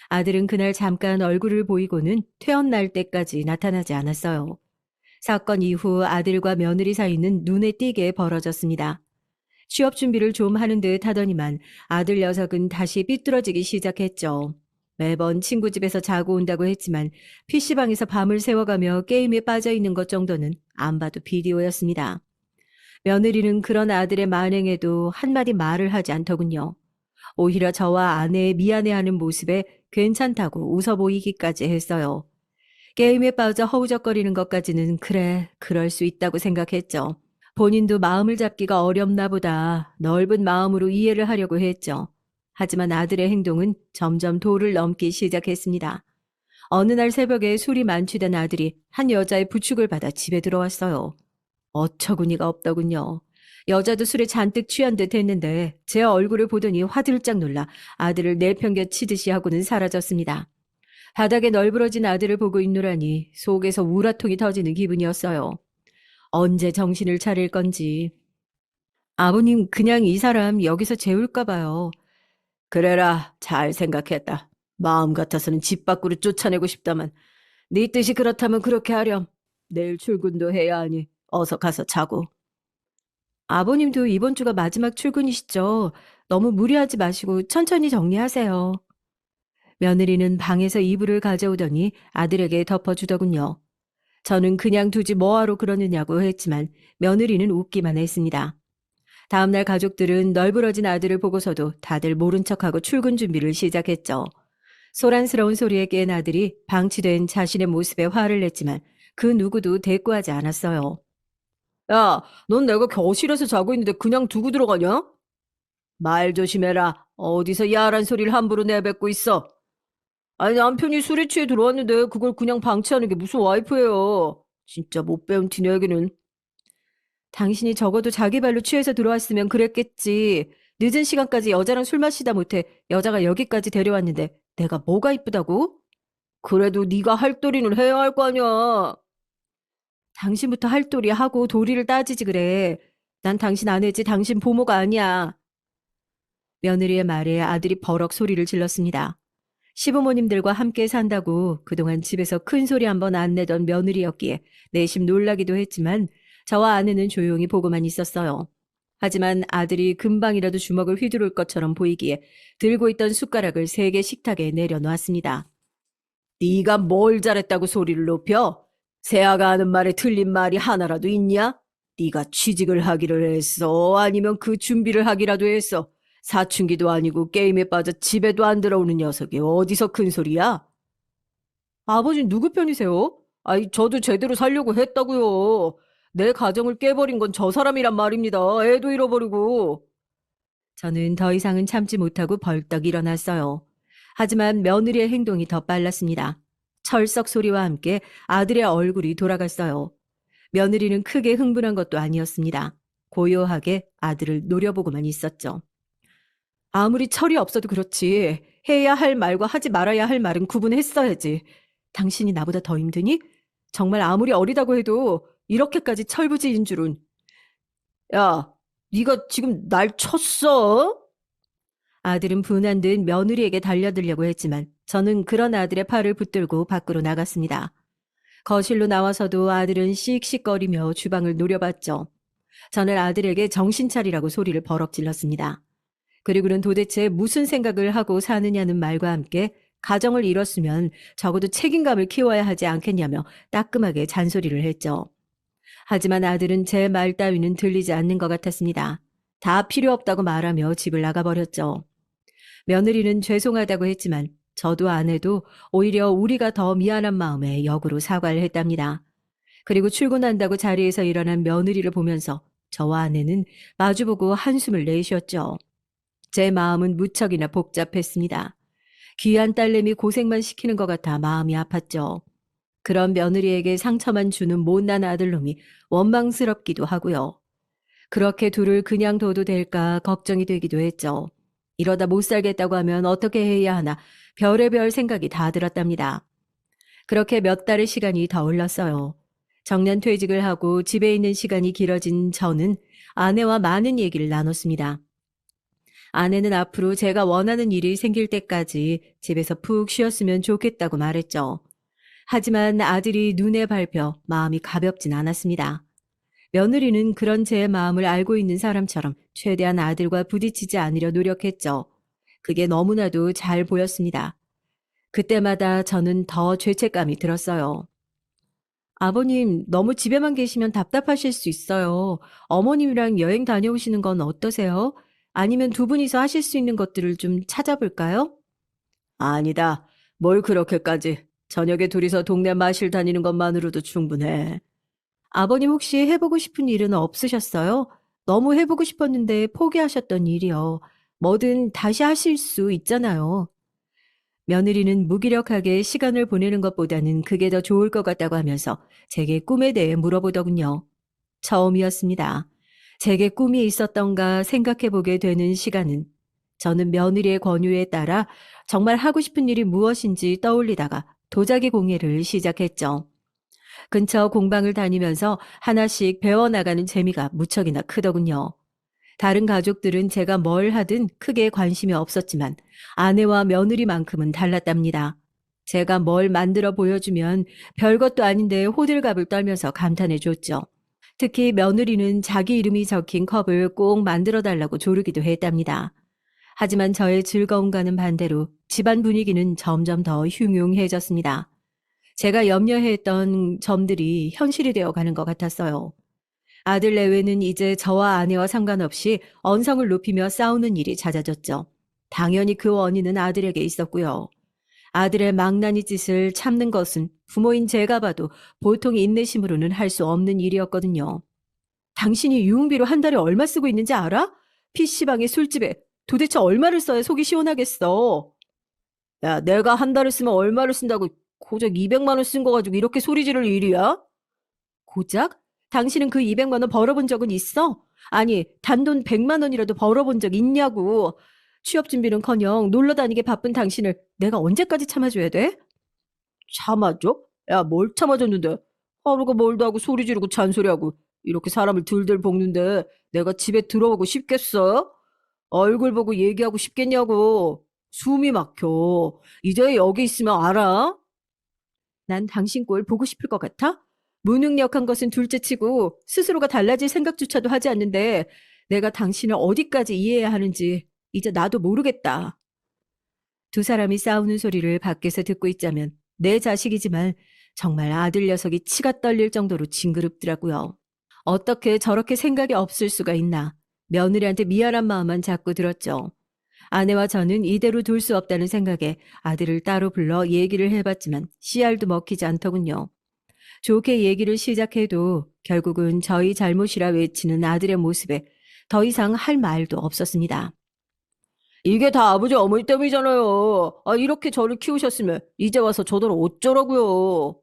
아들은 그날 잠깐 얼굴을 보이고는 퇴원날 때까지 나타나지 않았어요. 사건 이후 아들과 며느리 사이는 눈에 띄게 벌어졌습니다. 취업 준비를 좀 하는 듯 하더니만 아들 녀석은 다시 삐뚤어지기 시작했죠. 매번 친구 집에서 자고 온다고 했지만 PC방에서 밤을 새워가며 게임에 빠져 있는 것 정도는 안 봐도 비디오였습니다. 며느리는 그런 아들의 만행에도 한마디 말을 하지 않더군요. 오히려 저와 아내의 미안해하는 모습에 괜찮다고 웃어 보이기까지 했어요. 게임에 빠져 허우적거리는 것까지는 그래, 그럴 수 있다고 생각했죠. 본인도 마음을 잡기가 어렵나 보다 넓은 마음으로 이해를 하려고 했죠. 하지만 아들의 행동은 점점 도를 넘기 시작했습니다. 어느 날 새벽에 술이 만취된 아들이 한 여자의 부축을 받아 집에 들어왔어요. 어처구니가 없더군요. 여자도 술에 잔뜩 취한 듯 했는데 제 얼굴을 보더니 화들짝 놀라 아들을 내팽개치듯이 하고는 사라졌습니다. 바닥에 널브러진 아들을 보고 있노라니 속에서 우라통이 터지는 기분이었어요. 언제 정신을 차릴 건지. 아버님 그냥 이 사람 여기서 재울까 봐요. 그래라, 잘 생각했다. 마음 같아서는 집 밖으로 쫓아내고 싶다만 네 뜻이 그렇다면 그렇게 하렴. 내일 출근도 해야 하니 어서 가서 자고. 아버님도 이번 주가 마지막 출근이시죠? 너무 무리하지 마시고 천천히 정리하세요. 며느리는 방에서 이불을 가져오더니 아들에게 덮어주더군요. 저는 그냥 두지 뭐하러 그러느냐고 했지만 며느리는 웃기만 했습니다. 다음날 가족들은 널브러진 아들을 보고서도 다들 모른 척하고 출근 준비를 시작했죠. 소란스러운 소리에 깬 아들이 방치된 자신의 모습에 화를 냈지만 그 누구도 대꾸하지 않았어요. 야, 넌 내가 거실에서 자고 있는데 그냥 두고 들어가냐? 말 조심해라. 어디서 야란 소리를 함부로 내뱉고 있어. 아니, 남편이 술에 취해 들어왔는데 그걸 그냥 방치하는 게 무슨 와이프예요. 진짜 못 배운 티 내기는. 당신이 적어도 자기 발로 취해서 들어왔으면 그랬겠지. 늦은 시간까지 여자랑 술 마시다 못해 여자가 여기까지 데려왔는데 내가 뭐가 이쁘다고? 그래도 네가 할 도리는 해야 할 거 아니야. 당신부터 할 도리 하고 도리를 따지지 그래. 난 당신 아내지 당신 보모가 아니야. 며느리의 말에 아들이 버럭 소리를 질렀습니다. 시부모님들과 함께 산다고 그동안 집에서 큰 소리 한 번 안 내던 며느리였기에 내심 놀라기도 했지만 저와 아내는 조용히 보고만 있었어요. 하지만 아들이 금방이라도 주먹을 휘두를 것처럼 보이기에 들고 있던 숟가락을 3개 식탁에 내려놓았습니다. 네가 뭘 잘했다고 소리를 높여? 세아가 하는 말에 틀린 말이 하나라도 있냐? 네가 취직을 하기를 했어? 아니면 그 준비를 하기라도 했어? 사춘기도 아니고 게임에 빠져 집에도 안 들어오는 녀석이 어디서 큰 소리야? 아버지 누구 편이세요? 아이, 저도 제대로 살려고 했다고요. 내 가정을 깨버린 건 저 사람이란 말입니다. 애도 잃어버리고. 저는 더 이상은 참지 못하고 벌떡 일어났어요. 하지만 며느리의 행동이 더 빨랐습니다. 철썩 소리와 함께 아들의 얼굴이 돌아갔어요. 며느리는 크게 흥분한 것도 아니었습니다. 고요하게 아들을 노려보고만 있었죠. 아무리 철이 없어도 그렇지. 해야 할 말과 하지 말아야 할 말은 구분했어야지. 당신이 나보다 더 힘드니? 정말 아무리 어리다고 해도 이렇게까지 철부지인 줄은. 야, 네가 지금 날 쳤어? 아들은 분한 듯 며느리에게 달려들려고 했지만 저는 그런 아들의 팔을 붙들고 밖으로 나갔습니다. 거실로 나와서도 아들은 씩씩거리며 주방을 노려봤죠. 저는 아들에게 정신 차리라고 소리를 버럭 질렀습니다. 그리고는 도대체 무슨 생각을 하고 사느냐는 말과 함께 가정을 이뤘으면 적어도 책임감을 키워야 하지 않겠냐며 따끔하게 잔소리를 했죠. 하지만 아들은 제 말 따위는 들리지 않는 것 같았습니다. 다 필요 없다고 말하며 집을 나가버렸죠. 며느리는 죄송하다고 했지만 저도 아내도 오히려 우리가 더 미안한 마음에 역으로 사과를 했답니다. 그리고 출근한다고 자리에서 일어난 며느리를 보면서 저와 아내는 마주보고 한숨을 내쉬었죠. 제 마음은 무척이나 복잡했습니다. 귀한 딸내미 고생만 시키는 것 같아 마음이 아팠죠. 그런 며느리에게 상처만 주는 못난 아들놈이 원망스럽기도 하고요. 그렇게 둘을 그냥 둬도 될까 걱정이 되기도 했죠. 이러다 못 살겠다고 하면 어떻게 해야 하나 별의별 생각이 다 들었답니다. 그렇게 몇 달의 시간이 더 흘렀어요. 정년 퇴직을 하고 집에 있는 시간이 길어진 저는 아내와 많은 얘기를 나눴습니다. 아내는 앞으로 제가 원하는 일이 생길 때까지 집에서 푹 쉬었으면 좋겠다고 말했죠. 하지만 아들이 눈에 밟혀 마음이 가볍진 않았습니다. 며느리는 그런 제 마음을 알고 있는 사람처럼 최대한 아들과 부딪히지 않으려 노력했죠. 그게 너무나도 잘 보였습니다. 그때마다 저는 더 죄책감이 들었어요. 아버님, 너무 집에만 계시면 답답하실 수 있어요. 어머님이랑 여행 다녀오시는 건 어떠세요? 아니면 두 분이서 하실 수 있는 것들을 좀 찾아볼까요? 아니다. 뭘 그렇게까지. 저녁에 둘이서 동네 마실 다니는 것만으로도 충분해. 아버님 혹시 해보고 싶은 일은 없으셨어요? 너무 해보고 싶었는데 포기하셨던 일이요. 뭐든 다시 하실 수 있잖아요. 며느리는 무기력하게 시간을 보내는 것보다는 그게 더 좋을 것 같다고 하면서 제게 꿈에 대해 물어보더군요. 처음이었습니다. 제게 꿈이 있었던가 생각해보게 되는 시간은 저는 며느리의 권유에 따라 정말 하고 싶은 일이 무엇인지 떠올리다가 도자기 공예를 시작했죠. 근처 공방을 다니면서 하나씩 배워나가는 재미가 무척이나 크더군요. 다른 가족들은 제가 뭘 하든 크게 관심이 없었지만 아내와 며느리만큼은 달랐답니다. 제가 뭘 만들어 보여주면 별것도 아닌데 호들갑을 떨면서 감탄해 줬죠. 특히 며느리는 자기 이름이 적힌 컵을 꼭 만들어 달라고 조르기도 했답니다. 하지만 저의 즐거움과는 반대로 집안 분위기는 점점 더 흉흉해졌습니다. 제가 염려했던 점들이 현실이 되어 가는 것 같았어요. 아들 내외는 이제 저와 아내와 상관없이 언성을 높이며 싸우는 일이 잦아졌죠. 당연히 그 원인은 아들에게 있었고요. 아들의 망나니 짓을 참는 것은 부모인 제가 봐도 보통 인내심으로는 할 수 없는 일이었거든요. 당신이 유흥비로 한 달에 얼마 쓰고 있는지 알아? PC방에 술집에 도대체 얼마를 써야 속이 시원하겠어? 야, 내가 한 달을 쓰면 얼마를 쓴다고 고작 200만 원 쓴 거 가지고 이렇게 소리 지를 일이야? 고작? 당신은 그 200만 원 벌어본 적은 있어? 아니, 단돈 100만 원이라도 벌어본 적 있냐고. 취업 준비는커녕 놀러 다니게 바쁜 당신을 내가 언제까지 참아줘야 돼? 참아줘? 야, 뭘 참아줬는데? 하루가 멀다 하고 소리 지르고 잔소리하고 이렇게 사람을 들들 볶는데 내가 집에 들어오고 싶겠어? 얼굴 보고 얘기하고 싶겠냐고. 숨이 막혀. 이제 여기 있으면 알아? 난 당신 꼴 보고 싶을 것 같아? 무능력한 것은 둘째치고 스스로가 달라질 생각조차도 하지 않는데 내가 당신을 어디까지 이해해야 하는지 이제 나도 모르겠다. 두 사람이 싸우는 소리를 밖에서 듣고 있자면 내 자식이지만 정말 아들 녀석이 치가 떨릴 정도로 징그럽더라고요. 어떻게 저렇게 생각이 없을 수가 있나. 며느리한테 미안한 마음만 자꾸 들었죠. 아내와 저는 이대로 둘 수 없다는 생각에 아들을 따로 불러 얘기를 해봤지만 씨알도 먹히지 않더군요. 좋게 얘기를 시작해도 결국은 저희 잘못이라 외치는 아들의 모습에 더 이상 할 말도 없었습니다. 이게 다 아버지 어머니 때문이잖아요. 아, 이렇게 저를 키우셨으면 이제 와서 저더러 어쩌라고요.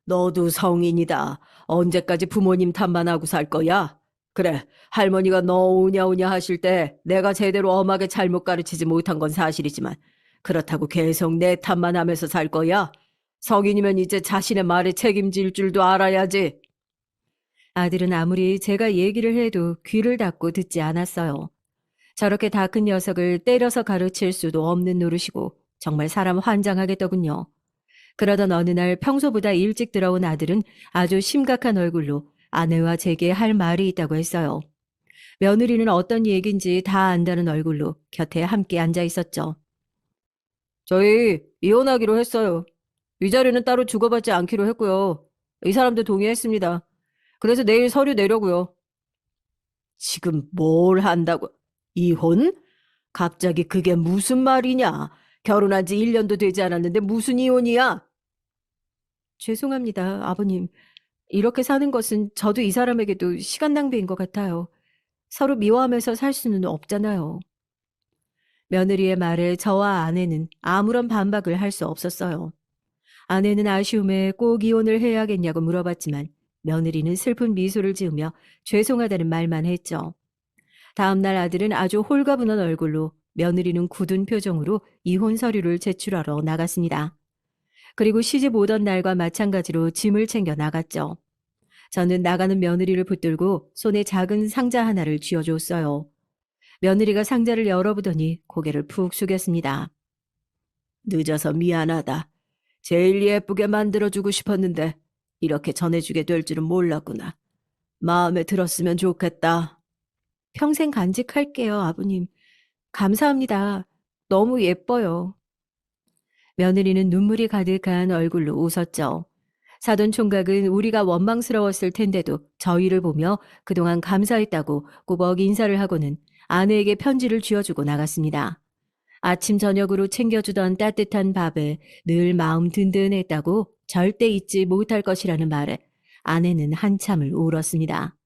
너도 성인이다. 언제까지 부모님 탓만 하고 살 거야? 그래, 할머니가 너 오냐오냐 하실 때 내가 제대로 엄하게 잘못 가르치지 못한 건 사실이지만 그렇다고 계속 내 탓만 하면서 살 거야? 성인이면 이제 자신의 말에 책임질 줄도 알아야지. 아들은 아무리 제가 얘기를 해도 귀를 닫고 듣지 않았어요. 저렇게 다 큰 녀석을 때려서 가르칠 수도 없는 노릇이고 정말 사람 환장하겠더군요. 그러던 어느 날 평소보다 일찍 들어온 아들은 아주 심각한 얼굴로 아내와 제게 할 말이 있다고 했어요. 며느리는 어떤 얘긴지 다 안다는 얼굴로 곁에 함께 앉아 있었죠. 저희 이혼하기로 했어요. 위자료는 따로 주고받지 않기로 했고요. 이 사람도 동의했습니다. 그래서 내일 서류 내려고요. 지금 뭘 한다고? 이혼? 갑자기 그게 무슨 말이냐? 결혼한 지 1년도 되지 않았는데 무슨 이혼이야? 죄송합니다, 아버님. 이렇게 사는 것은 저도 이 사람에게도 시간 낭비인 것 같아요. 서로 미워하면서 살 수는 없잖아요. 며느리의 말에 저와 아내는 아무런 반박을 할 수 없었어요. 아내는 아쉬움에 꼭 이혼을 해야겠냐고 물어봤지만 며느리는 슬픈 미소를 지으며 죄송하다는 말만 했죠. 다음날 아들은 아주 홀가분한 얼굴로 며느리는 굳은 표정으로 이혼 서류를 제출하러 나갔습니다. 그리고 시집 오던 날과 마찬가지로 짐을 챙겨 나갔죠. 저는 나가는 며느리를 붙들고 손에 작은 상자 하나를 쥐어줬어요. 며느리가 상자를 열어보더니 고개를 푹 숙였습니다. 늦어서 미안하다. 제일 예쁘게 만들어주고 싶었는데 이렇게 전해주게 될 줄은 몰랐구나. 마음에 들었으면 좋겠다. 평생 간직할게요, 아버님. 감사합니다. 너무 예뻐요. 며느리는 눈물이 가득한 얼굴로 웃었죠. 사돈 총각은 우리가 원망스러웠을 텐데도 저희를 보며 그동안 감사했다고 꾸벅 인사를 하고는 아내에게 편지를 쥐어주고 나갔습니다. 아침 저녁으로 챙겨주던 따뜻한 밥에 늘 마음 든든했다고 절대 잊지 못할 것이라는 말에 아내는 한참을 울었습니다.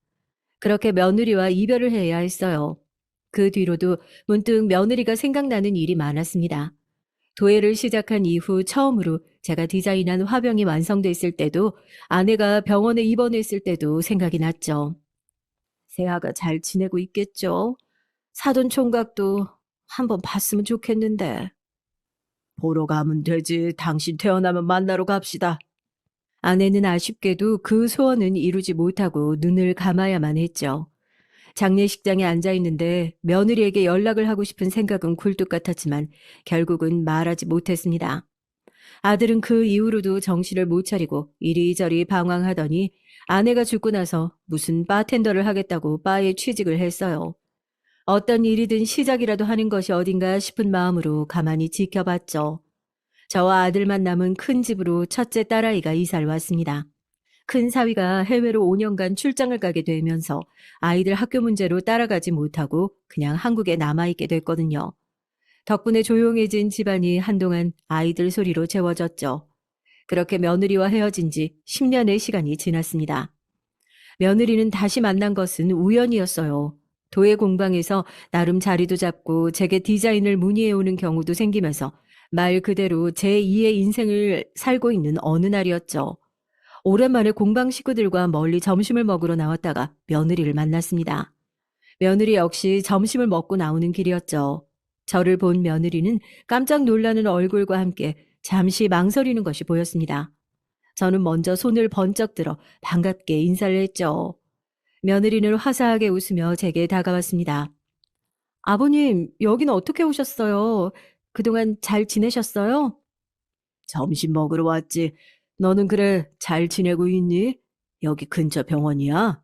그렇게 며느리와 이별을 해야 했어요. 그 뒤로도 문득 며느리가 생각나는 일이 많았습니다. 도예를 시작한 이후 처음으로 제가 디자인한 화병이 완성됐을 때도 아내가 병원에 입원했을 때도 생각이 났죠. 세아가 잘 지내고 있겠죠? 사돈 총각도 한번 봤으면 좋겠는데. 보러 가면 되지. 당신 태어나면 만나러 갑시다. 아내는 아쉽게도 그 소원은 이루지 못하고 눈을 감아야만 했죠. 장례식장에 앉아 있는데 며느리에게 연락을 하고 싶은 생각은 굴뚝 같았지만 결국은 말하지 못했습니다. 아들은 그 이후로도 정신을 못 차리고 이리저리 방황하더니 아내가 죽고 나서 무슨 바텐더를 하겠다고 바에 취직을 했어요. 어떤 일이든 시작이라도 하는 것이 어딘가 싶은 마음으로 가만히 지켜봤죠. 저와 아들만 남은 큰 집으로 첫째 딸아이가 이사를 왔습니다. 큰 사위가 해외로 5년간 출장을 가게 되면서 아이들 학교 문제로 따라가지 못하고 그냥 한국에 남아있게 됐거든요. 덕분에 조용해진 집안이 한동안 아이들 소리로 채워졌죠. 그렇게 며느리와 헤어진 지 10년의 시간이 지났습니다. 며느리는 다시 만난 것은 우연이었어요. 도예 공방에서 나름 자리도 잡고 제게 디자인을 문의해오는 경우도 생기면서 말 그대로 제2의 인생을 살고 있는 어느 날이었죠. 오랜만에 공방 식구들과 멀리 점심을 먹으러 나왔다가 며느리를 만났습니다. 며느리 역시 점심을 먹고 나오는 길이었죠. 저를 본 며느리는 깜짝 놀라는 얼굴과 함께 잠시 망설이는 것이 보였습니다. 저는 먼저 손을 번쩍 들어 반갑게 인사를 했죠. 며느리는 화사하게 웃으며 제게 다가왔습니다. 아버님, 여기는 어떻게 오셨어요? 그동안 잘 지내셨어요? 점심 먹으러 왔지. 너는 그래, 잘 지내고 있니? 여기 근처 병원이야?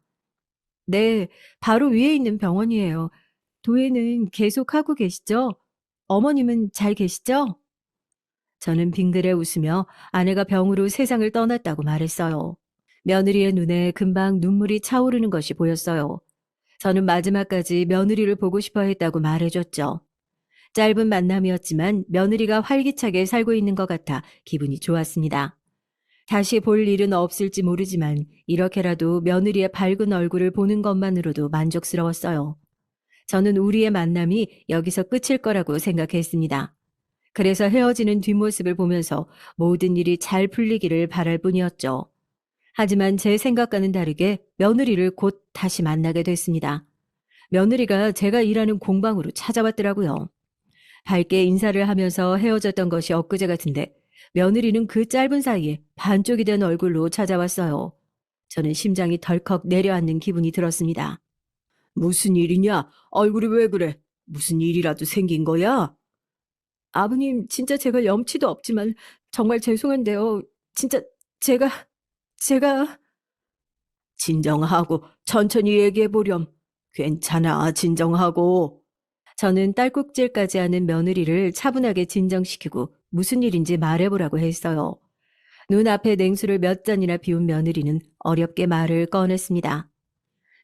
네, 바로 위에 있는 병원이에요. 도예는 계속 하고 계시죠? 어머님은 잘 계시죠? 저는 빙그레 웃으며 아내가 병으로 세상을 떠났다고 말했어요. 며느리의 눈에 금방 눈물이 차오르는 것이 보였어요. 저는 마지막까지 며느리를 보고 싶어 했다고 말해줬죠. 짧은 만남이었지만 며느리가 활기차게 살고 있는 것 같아 기분이 좋았습니다. 다시 볼 일은 없을지 모르지만 이렇게라도 며느리의 밝은 얼굴을 보는 것만으로도 만족스러웠어요. 저는 우리의 만남이 여기서 끝일 거라고 생각했습니다. 그래서 헤어지는 뒷모습을 보면서 모든 일이 잘 풀리기를 바랄 뿐이었죠. 하지만 제 생각과는 다르게 며느리를 곧 다시 만나게 됐습니다. 며느리가 제가 일하는 공방으로 찾아왔더라고요. 밝게 인사를 하면서 헤어졌던 것이 엊그제 같은데 며느리는 그 짧은 사이에 반쪽이 된 얼굴로 찾아왔어요. 저는 심장이 덜컥 내려앉는 기분이 들었습니다. 무슨 일이냐? 얼굴이 왜 그래? 무슨 일이라도 생긴 거야? 아버님, 진짜 제가 염치도 없지만 정말 죄송한데요. 진짜 제가 진정하고 천천히 얘기해 보렴. 괜찮아, 진정하고. 저는 딸꾹질까지 하는 며느리를 차분하게 진정시키고 무슨 일인지 말해보라고 했어요. 눈앞에 냉수를 몇 잔이나 비운 며느리는 어렵게 말을 꺼냈습니다.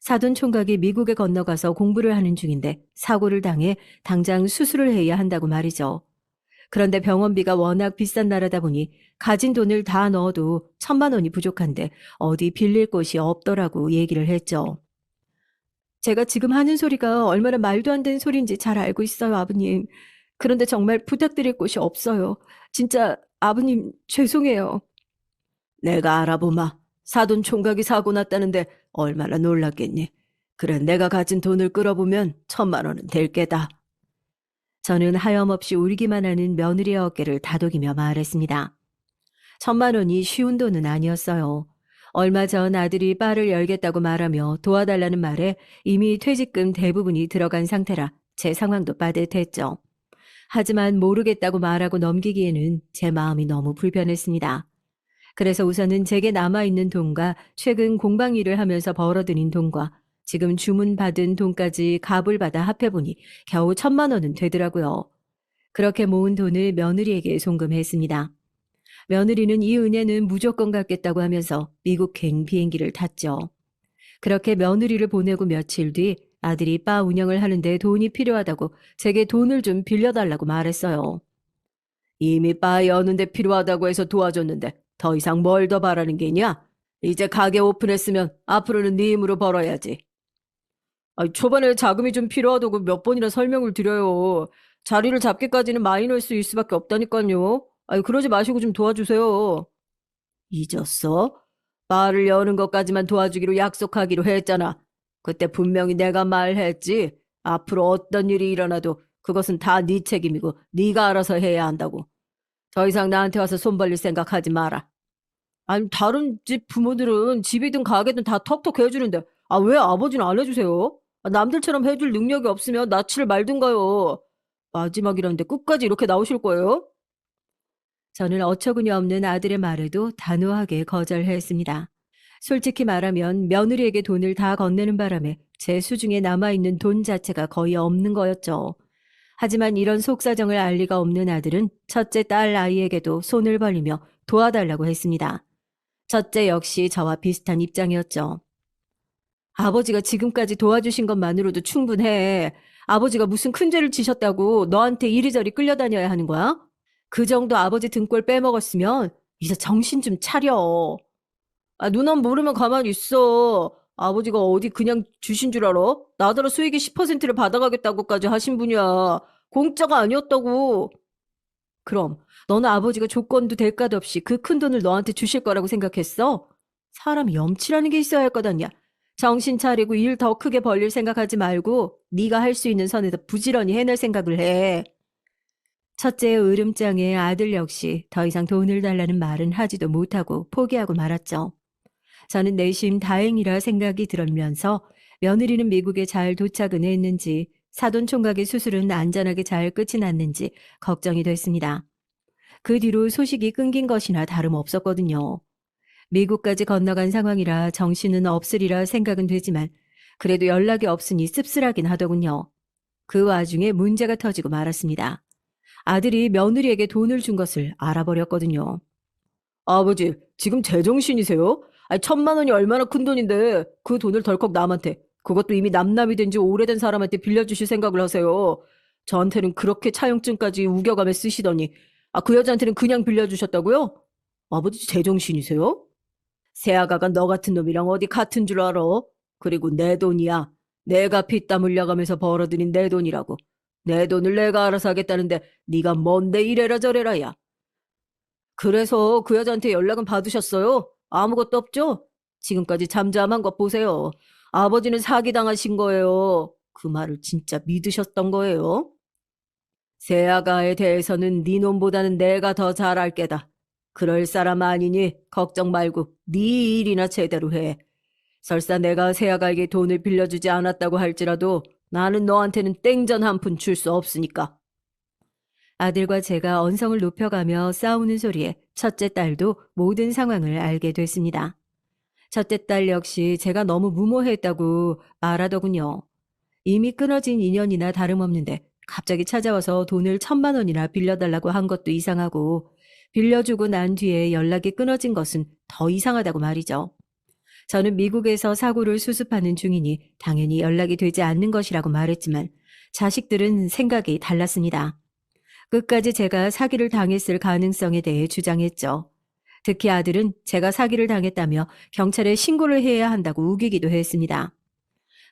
사돈 총각이 미국에 건너가서 공부를 하는 중인데 사고를 당해 당장 수술을 해야 한다고 말이죠. 그런데 병원비가 워낙 비싼 나라다 보니 가진 돈을 다 넣어도 1,000만 원이 부족한데 어디 빌릴 곳이 없더라고 얘기를 했죠. 제가 지금 하는 소리가 얼마나 말도 안 되는 소리인지 잘 알고 있어요, 아버님. 그런데 정말 부탁드릴 곳이 없어요. 진짜 아버님 죄송해요. 내가 알아보마. 사돈 총각이 사고 났다는데 얼마나 놀랐겠니. 그래, 내가 가진 돈을 끌어보면 1,000만 원은 될 게다. 저는 하염없이 울기만 하는 며느리의 어깨를 다독이며 말했습니다. 1,000만 원이 쉬운 돈은 아니었어요. 얼마 전 아들이 바를 열겠다고 말하며 도와달라는 말에 이미 퇴직금 대부분이 들어간 상태라 제 상황도 빠듯했죠. 하지만 모르겠다고 말하고 넘기기에는 제 마음이 너무 불편했습니다. 그래서 우선은 제게 남아있는 돈과 최근 공방 일을 하면서 벌어들인 돈과 지금 주문받은 돈까지 값을 받아 합해보니 겨우 1,000만 원은 되더라고요. 그렇게 모은 돈을 며느리에게 송금했습니다. 며느리는 이 은혜는 무조건 갚겠다고 하면서 미국행 비행기를 탔죠. 그렇게 며느리를 보내고 며칠 뒤 아들이 바 운영을 하는데 돈이 필요하다고 제게 돈을 좀 빌려달라고 말했어요. 이미 바 여는데 필요하다고 해서 도와줬는데 더 이상 뭘 더 바라는 게냐? 이제 가게 오픈했으면 앞으로는 네 힘으로 벌어야지. 초반에 자금이 좀 필요하다고 몇 번이나 설명을 드려요. 자리를 잡기까지는 마이너스일 수밖에 없다니까요. 그러지 마시고 좀 도와주세요. 잊었어? 바를 여는 것까지만 도와주기로 약속하기로 했잖아. 그때 분명히 내가 말했지. 앞으로 어떤 일이 일어나도 그것은 다 네 책임이고 네가 알아서 해야 한다고. 더 이상 나한테 와서 손 벌릴 생각하지 마라. 아니, 다른 집 부모들은 집이든 가게든 다 턱턱 해주는데 왜 아버지는 안 해주세요? 남들처럼 해줄 능력이 없으면 낯을 말든가요. 마지막이라는데 끝까지 이렇게 나오실 거예요? 저는 어처구니 없는 아들의 말에도 단호하게 거절했습니다. 솔직히 말하면 며느리에게 돈을 다 건네는 바람에 제 수중에 남아있는 돈 자체가 거의 없는 거였죠. 하지만 이런 속사정을 알 리가 없는 아들은 첫째 딸 아이에게도 손을 벌리며 도와달라고 했습니다. 첫째 역시 저와 비슷한 입장이었죠. 아버지가 지금까지 도와주신 것만으로도 충분해. 아버지가 무슨 큰 죄를 지셨다고 너한테 이리저리 끌려다녀야 하는 거야? 그 정도 아버지 등골 빼먹었으면 이제 정신 좀 차려. 누난 모르면 가만히 있어. 아버지가 어디 그냥 주신 줄 알아? 나더러 수익의 10%를 받아가겠다고까지 하신 분이야. 공짜가 아니었다고. 그럼 너는 아버지가 조건도 대가도 없이 그 큰 돈을 너한테 주실 거라고 생각했어? 사람이 염치라는 게 있어야 할 것 아니야. 정신 차리고 일 더 크게 벌릴 생각하지 말고 네가 할 수 있는 선에서 부지런히 해낼 생각을 해. 첫째의 으름장에 아들 역시 더 이상 돈을 달라는 말은 하지도 못하고 포기하고 말았죠. 저는 내심 다행이라 생각이 들면서 며느리는 미국에 잘 도착은 했는지 사돈 총각의 수술은 안전하게 잘 끝이 났는지 걱정이 됐습니다. 그 뒤로 소식이 끊긴 것이나 다름없었거든요. 미국까지 건너간 상황이라 정신은 없으리라 생각은 되지만 그래도 연락이 없으니 씁쓸하긴 하더군요. 그 와중에 문제가 터지고 말았습니다. 아들이 며느리에게 돈을 준 것을 알아버렸거든요. 아버지, 지금 제정신이세요? 아니, 1,000만 원이 얼마나 큰 돈인데 그 돈을 덜컥 남한테, 그것도 이미 남남이 된 지 오래된 사람한테 빌려주실 생각을 하세요. 저한테는 그렇게 차용증까지 우겨가며 쓰시더니 그 여자한테는 그냥 빌려주셨다고요? 아버지 제정신이세요? 새아가가 너 같은 놈이랑 어디 같은 줄 알아? 그리고 내 돈이야. 내가 피땀 흘려가면서 벌어들인 내 돈이라고. 내 돈을 내가 알아서 하겠다는데 네가 뭔데 이래라 저래라야. 그래서 그 여자한테 연락은 받으셨어요? 아무것도 없죠? 지금까지 잠잠한 것 보세요. 아버지는 사기당하신 거예요. 그 말을 진짜 믿으셨던 거예요? 세아가에 대해서는 네 놈보다는 내가 더 잘 알게다. 그럴 사람 아니니 걱정 말고 네 일이나 제대로 해. 설사 내가 세아가에게 돈을 빌려주지 않았다고 할지라도 나는 너한테는 땡전 한 푼 줄 수 없으니까. 아들과 제가 언성을 높여가며 싸우는 소리에 첫째 딸도 모든 상황을 알게 됐습니다. 첫째 딸 역시 제가 너무 무모했다고 말하더군요. 이미 끊어진 인연이나 다름없는데 갑자기 찾아와서 돈을 1,000만 원이나 빌려달라고 한 것도 이상하고 빌려주고 난 뒤에 연락이 끊어진 것은 더 이상하다고 말이죠. 저는 미국에서 사고를 수습하는 중이니 당연히 연락이 되지 않는 것이라고 말했지만 자식들은 생각이 달랐습니다. 끝까지 제가 사기를 당했을 가능성에 대해 주장했죠. 특히 아들은 제가 사기를 당했다며 경찰에 신고를 해야 한다고 우기기도 했습니다.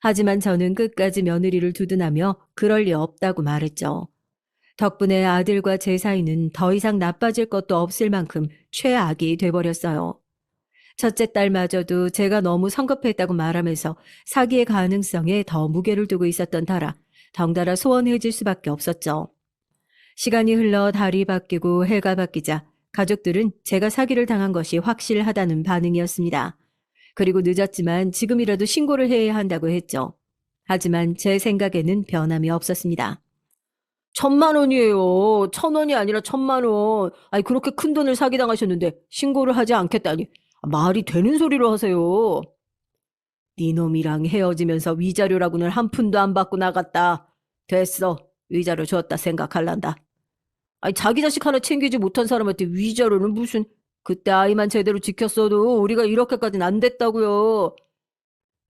하지만 저는 끝까지 며느리를 두둔하며 그럴 리 없다고 말했죠. 덕분에 아들과 제 사이는 더 이상 나빠질 것도 없을 만큼 최악이 돼버렸어요. 첫째 딸마저도 제가 너무 성급했다고 말하면서 사기의 가능성에 더 무게를 두고 있었던 터라 덩달아 소원해질 수밖에 없었죠. 시간이 흘러 달이 바뀌고 해가 바뀌자 가족들은 제가 사기를 당한 것이 확실하다는 반응이었습니다. 그리고 늦었지만 지금이라도 신고를 해야 한다고 했죠. 하지만 제 생각에는 변함이 없었습니다. 1,000만 원이에요. 1,000원이 아니라 1,000만 원. 아니 그렇게 큰 돈을 사기당하셨는데 신고를 하지 않겠다니. 말이 되는 소리로 하세요. 네 놈이랑 헤어지면서 위자료라고는 한 푼도 안 받고 나갔다. 됐어. 위자료 줬다 생각할란다. 아니 자기 자식 하나 챙기지 못한 사람한테 위자료는 무슨. 그때 아이만 제대로 지켰어도 우리가 이렇게까지는 안 됐다고요.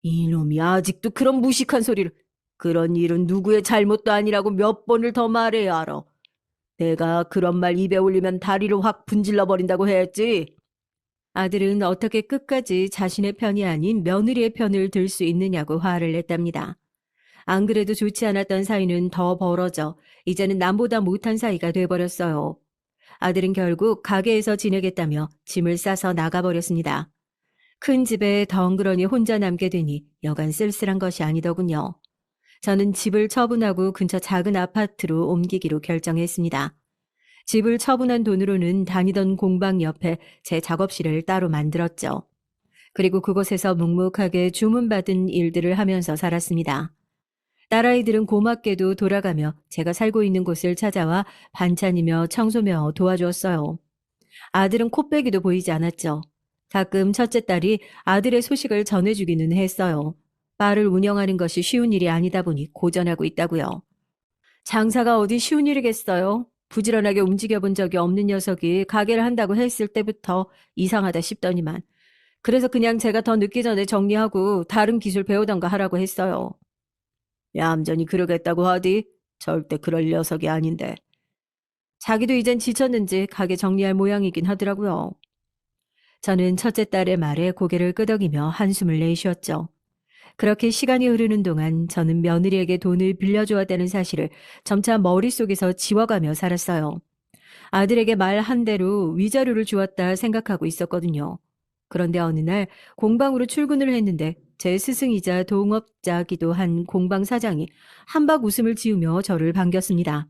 이놈이 아직도 그런 무식한 소리를. 그런 일은 누구의 잘못도 아니라고 몇 번을 더 말해야 알아. 내가 그런 말 입에 올리면 다리를 확 분질러 버린다고 했지. 아들은 어떻게 끝까지 자신의 편이 아닌 며느리의 편을 들 수 있느냐고 화를 냈답니다. 안 그래도 좋지 않았던 사이는 더 벌어져 이제는 남보다 못한 사이가 돼버렸어요. 아들은 결국 가게에서 지내겠다며 짐을 싸서 나가버렸습니다. 큰 집에 덩그러니 혼자 남게 되니 여간 쓸쓸한 것이 아니더군요. 저는 집을 처분하고 근처 작은 아파트로 옮기기로 결정했습니다. 집을 처분한 돈으로는 다니던 공방 옆에 제 작업실을 따로 만들었죠. 그리고 그곳에서 묵묵하게 주문받은 일들을 하면서 살았습니다. 딸아이들은 고맙게도 돌아가며 제가 살고 있는 곳을 찾아와 반찬이며 청소며 도와주었어요. 아들은 코빼기도 보이지 않았죠. 가끔 첫째 딸이 아들의 소식을 전해주기는 했어요. 바를 운영하는 것이 쉬운 일이 아니다 보니 고전하고 있다고요. 장사가 어디 쉬운 일이겠어요. 부지런하게 움직여본 적이 없는 녀석이 가게를 한다고 했을 때부터 이상하다 싶더니만. 그래서 그냥 제가 더 늦기 전에 정리하고 다른 기술 배우던가 하라고 했어요. 얌전히 그러겠다고 하디? 절대 그럴 녀석이 아닌데. 자기도 이젠 지쳤는지 가게 정리할 모양이긴 하더라고요. 저는 첫째 딸의 말에 고개를 끄덕이며 한숨을 내쉬었죠. 그렇게 시간이 흐르는 동안 저는 며느리에게 돈을 빌려주었다는 사실을 점차 머릿속에서 지워가며 살았어요. 아들에게 말 한 대로 위자료를 주었다 생각하고 있었거든요. 그런데 어느 날 공방으로 출근을 했는데 제 스승이자 동업자기도 한 공방 사장이 한박 웃음을 지으며 저를 반겼습니다.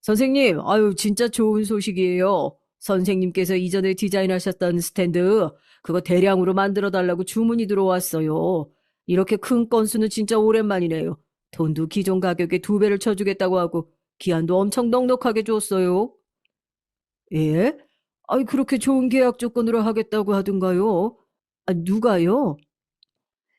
선생님, 아유, 진짜 좋은 소식이에요. 선생님께서 이전에 디자인하셨던 스탠드, 그거 대량으로 만들어 달라고 주문이 들어왔어요. 이렇게 큰 건수는 진짜 오랜만이네요. 돈도 기존 가격의 2배를 쳐주겠다고 하고, 기한도 엄청 넉넉하게 줬어요. 예? 아이, 그렇게 좋은 계약 조건으로 하겠다고 하던가요? 아, 누가요?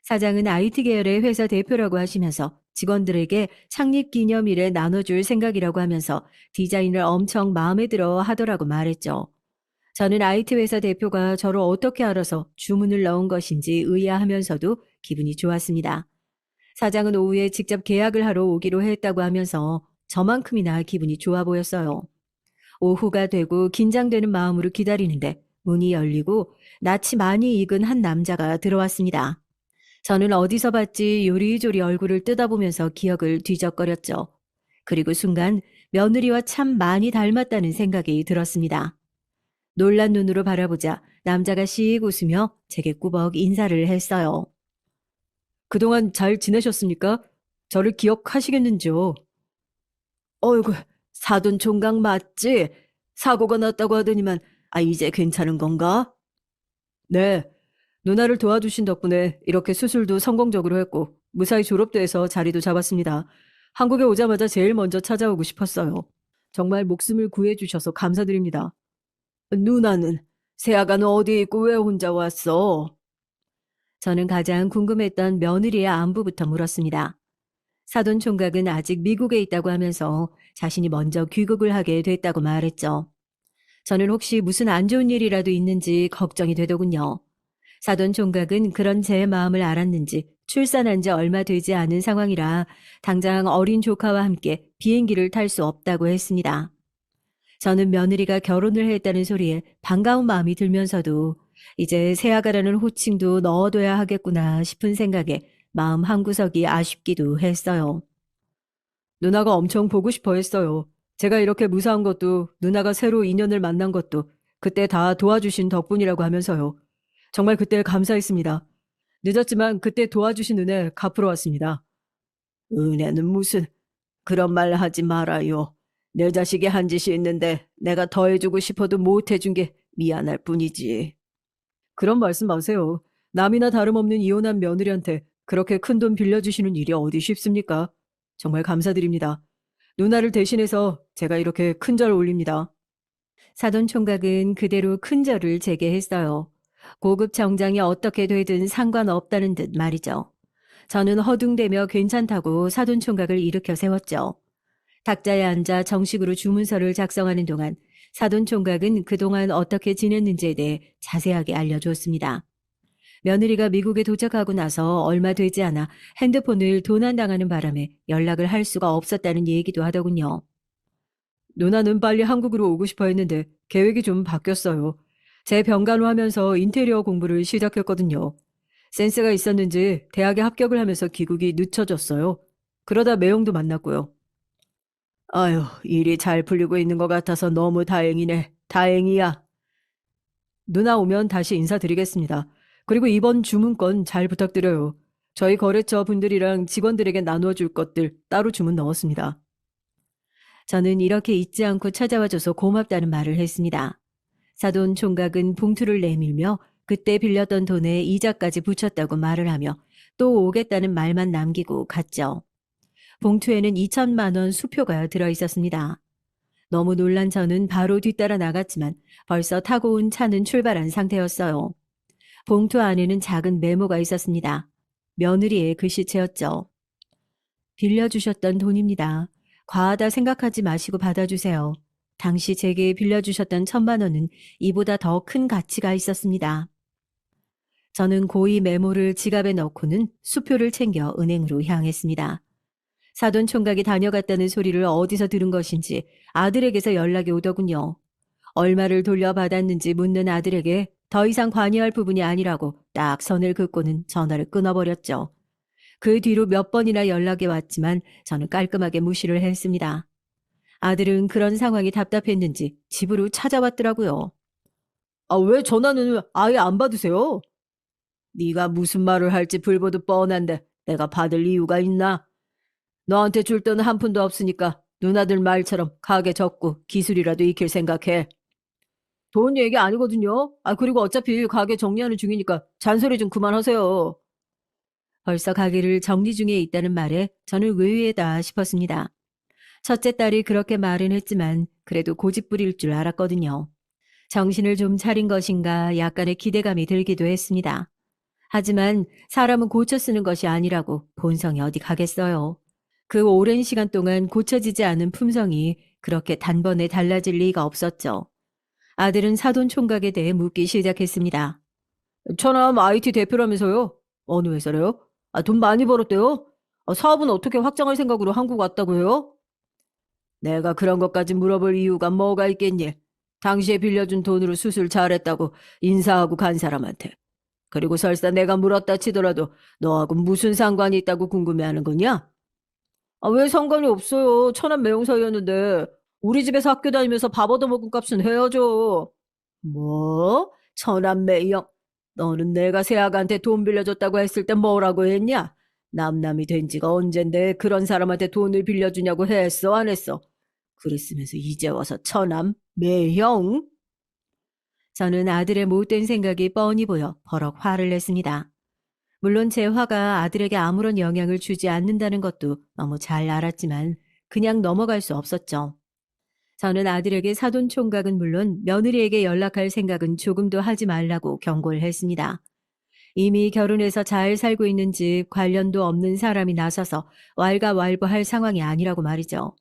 사장은 IT 계열의 회사 대표라고 하시면서 직원들에게 창립 기념일에 나눠줄 생각이라고 하면서 디자인을 엄청 마음에 들어 하더라고 말했죠. 저는 IT 회사 대표가 저를 어떻게 알아서 주문을 넣은 것인지 의아하면서도 기분이 좋았습니다. 사장은 오후에 직접 계약을 하러 오기로 했다고 하면서 저만큼이나 기분이 좋아 보였어요. 오후가 되고 긴장되는 마음으로 기다리는데 문이 열리고 낯이 많이 익은 한 남자가 들어왔습니다. 저는 어디서 봤지 요리조리 얼굴을 뜯어보면서 기억을 뒤적거렸죠. 그리고 순간 며느리와 참 많이 닮았다는 생각이 들었습니다. 놀란 눈으로 바라보자 남자가 씩 웃으며 제게 꾸벅 인사를 했어요. 그동안 잘 지내셨습니까? 저를 기억하시겠는지요? 어이구, 사돈 총각 맞지? 사고가 났다고 하더니만, 아, 이제 괜찮은 건가? 네, 누나를 도와주신 덕분에 이렇게 수술도 성공적으로 했고, 무사히 졸업도 해서 자리도 잡았습니다. 한국에 오자마자 제일 먼저 찾아오고 싶었어요. 정말 목숨을 구해주셔서 감사드립니다. 누나는, 세아가는 어디 있고 왜 혼자 왔어? 저는 가장 궁금했던 며느리의 안부부터 물었습니다. 사돈 총각은 아직 미국에 있다고 하면서 자신이 먼저 귀국을 하게 됐다고 말했죠. 저는 혹시 무슨 안 좋은 일이라도 있는지 걱정이 되더군요. 사돈 총각은 그런 제 마음을 알았는지 출산한 지 얼마 되지 않은 상황이라 당장 어린 조카와 함께 비행기를 탈 수 없다고 했습니다. 저는 며느리가 결혼을 했다는 소리에 반가운 마음이 들면서도 이제 새아가라는 호칭도 넣어둬야 하겠구나 싶은 생각에 마음 한구석이 아쉽기도 했어요. 누나가 엄청 보고 싶어 했어요. 제가 이렇게 무사한 것도 누나가 새로 인연을 만난 것도 그때 다 도와주신 덕분이라고 하면서요. 정말 그때 감사했습니다. 늦었지만 그때 도와주신 은혜 갚으러 왔습니다. 은혜는 무슨 그런 말 하지 말아요. 내 자식이 한 짓이 있는데 내가 더 해주고 싶어도 못 해준 게 미안할 뿐이지. 그런 말씀 마세요. 남이나 다름없는 이혼한 며느리한테 그렇게 큰 돈 빌려주시는 일이 어디 쉽습니까? 정말 감사드립니다. 누나를 대신해서 제가 이렇게 큰 절 올립니다. 사돈 총각은 그대로 큰 절을 제게 했어요. 고급 정장이 어떻게 되든 상관없다는 듯 말이죠. 저는 허둥대며 괜찮다고 사돈 총각을 일으켜 세웠죠. 탁자에 앉아 정식으로 주문서를 작성하는 동안 사돈 총각은 그동안 어떻게 지냈는지에 대해 자세하게 알려줬습니다. 며느리가 미국에 도착하고 나서 얼마 되지 않아 핸드폰을 도난당하는 바람에 연락을 할 수가 없었다는 얘기도 하더군요. 누나는 빨리 한국으로 오고 싶어 했는데 계획이 좀 바뀌었어요. 제 병간호 하면서 인테리어 공부를 시작했거든요. 센스가 있었는지 대학에 합격을 하면서 귀국이 늦춰졌어요. 그러다 매형도 만났고요. 아유, 일이 잘 풀리고 있는 것 같아서 너무 다행이네. 다행이야. 누나 오면 다시 인사드리겠습니다. 그리고 이번 주문건 잘 부탁드려요. 저희 거래처 분들이랑 직원들에게 나누어 줄 것들 따로 주문 넣었습니다. 저는 이렇게 잊지 않고 찾아와줘서 고맙다는 말을 했습니다. 사돈 총각은 봉투를 내밀며 그때 빌렸던 돈에 이자까지 붙였다고 말을 하며 또 오겠다는 말만 남기고 갔죠. 봉투에는 2천만 원 수표가 들어 있었습니다. 너무 놀란 저는 바로 뒤따라 나갔지만 벌써 타고 온 차는 출발한 상태였어요. 봉투 안에는 작은 메모가 있었습니다. 며느리의 글씨체였죠. 빌려주셨던 돈입니다. 과하다 생각하지 마시고 받아주세요. 당시 제게 빌려주셨던 1,000만 원은 이보다 더 큰 가치가 있었습니다. 저는 고이 메모를 지갑에 넣고는 수표를 챙겨 은행으로 향했습니다. 사돈 총각이 다녀갔다는 소리를 어디서 들은 것인지 아들에게서 연락이 오더군요. 얼마를 돌려받았는지 묻는 아들에게 더 이상 관여할 부분이 아니라고 딱 선을 긋고는 전화를 끊어버렸죠. 그 뒤로 몇 번이나 연락이 왔지만 저는 깔끔하게 무시를 했습니다. 아들은 그런 상황이 답답했는지 집으로 찾아왔더라고요. 아, 왜 전화는 아예 안 받으세요? 네가 무슨 말을 할지 불보듯 뻔한데 내가 받을 이유가 있나? 너한테 줄 돈은 한 푼도 없으니까 누나들 말처럼 가게 접고 기술이라도 익힐 생각해. 돈 얘기 아니거든요. 아, 그리고 어차피 가게 정리하는 중이니까 잔소리 좀 그만하세요. 벌써 가게를 정리 중에 있다는 말에 저는 의외다 싶었습니다. 첫째 딸이 그렇게 말은 했지만 그래도 고집부릴 줄 알았거든요. 정신을 좀 차린 것인가 약간의 기대감이 들기도 했습니다. 하지만 사람은 고쳐 쓰는 것이 아니라고 본성이 어디 가겠어요. 그 오랜 시간 동안 고쳐지지 않은 품성이 그렇게 단번에 달라질 리가 없었죠. 아들은 사돈 총각에 대해 묻기 시작했습니다. 천암 IT 대표라면서요? 어느 회사래요? 아, 돈 많이 벌었대요? 아, 사업은 어떻게 확장할 생각으로 한국 왔다고 해요? 내가 그런 것까지 물어볼 이유가 뭐가 있겠니? 당시에 빌려준 돈으로 수술 잘했다고 인사하고 간 사람한테. 그리고 설사 내가 물었다 치더라도 너하고 무슨 상관이 있다고 궁금해하는 거냐? 아, 왜 상관이 없어요? 천안 매형 사이였는데 우리 집에서 학교 다니면서 밥 얻어먹은 값은 해야죠. 뭐? 천안 매형? 너는 내가 세아가한테 돈 빌려줬다고 했을 때 뭐라고 했냐? 남남이 된 지가 언젠데 그런 사람한테 돈을 빌려주냐고 했어, 안 했어? 그랬으면서 이제 와서 천암 매형? 저는 아들의 못된 생각이 뻔히 보여 버럭 화를 냈습니다. 물론 제 화가 아들에게 아무런 영향을 주지 않는다는 것도 너무 잘 알았지만 그냥 넘어갈 수 없었죠. 저는 아들에게 사돈 총각은 물론 며느리에게 연락할 생각은 조금도 하지 말라고 경고를 했습니다. 이미 결혼해서 잘 살고 있는 집 관련도 없는 사람이 나서서 왈가왈부할 상황이 아니라고 말이죠.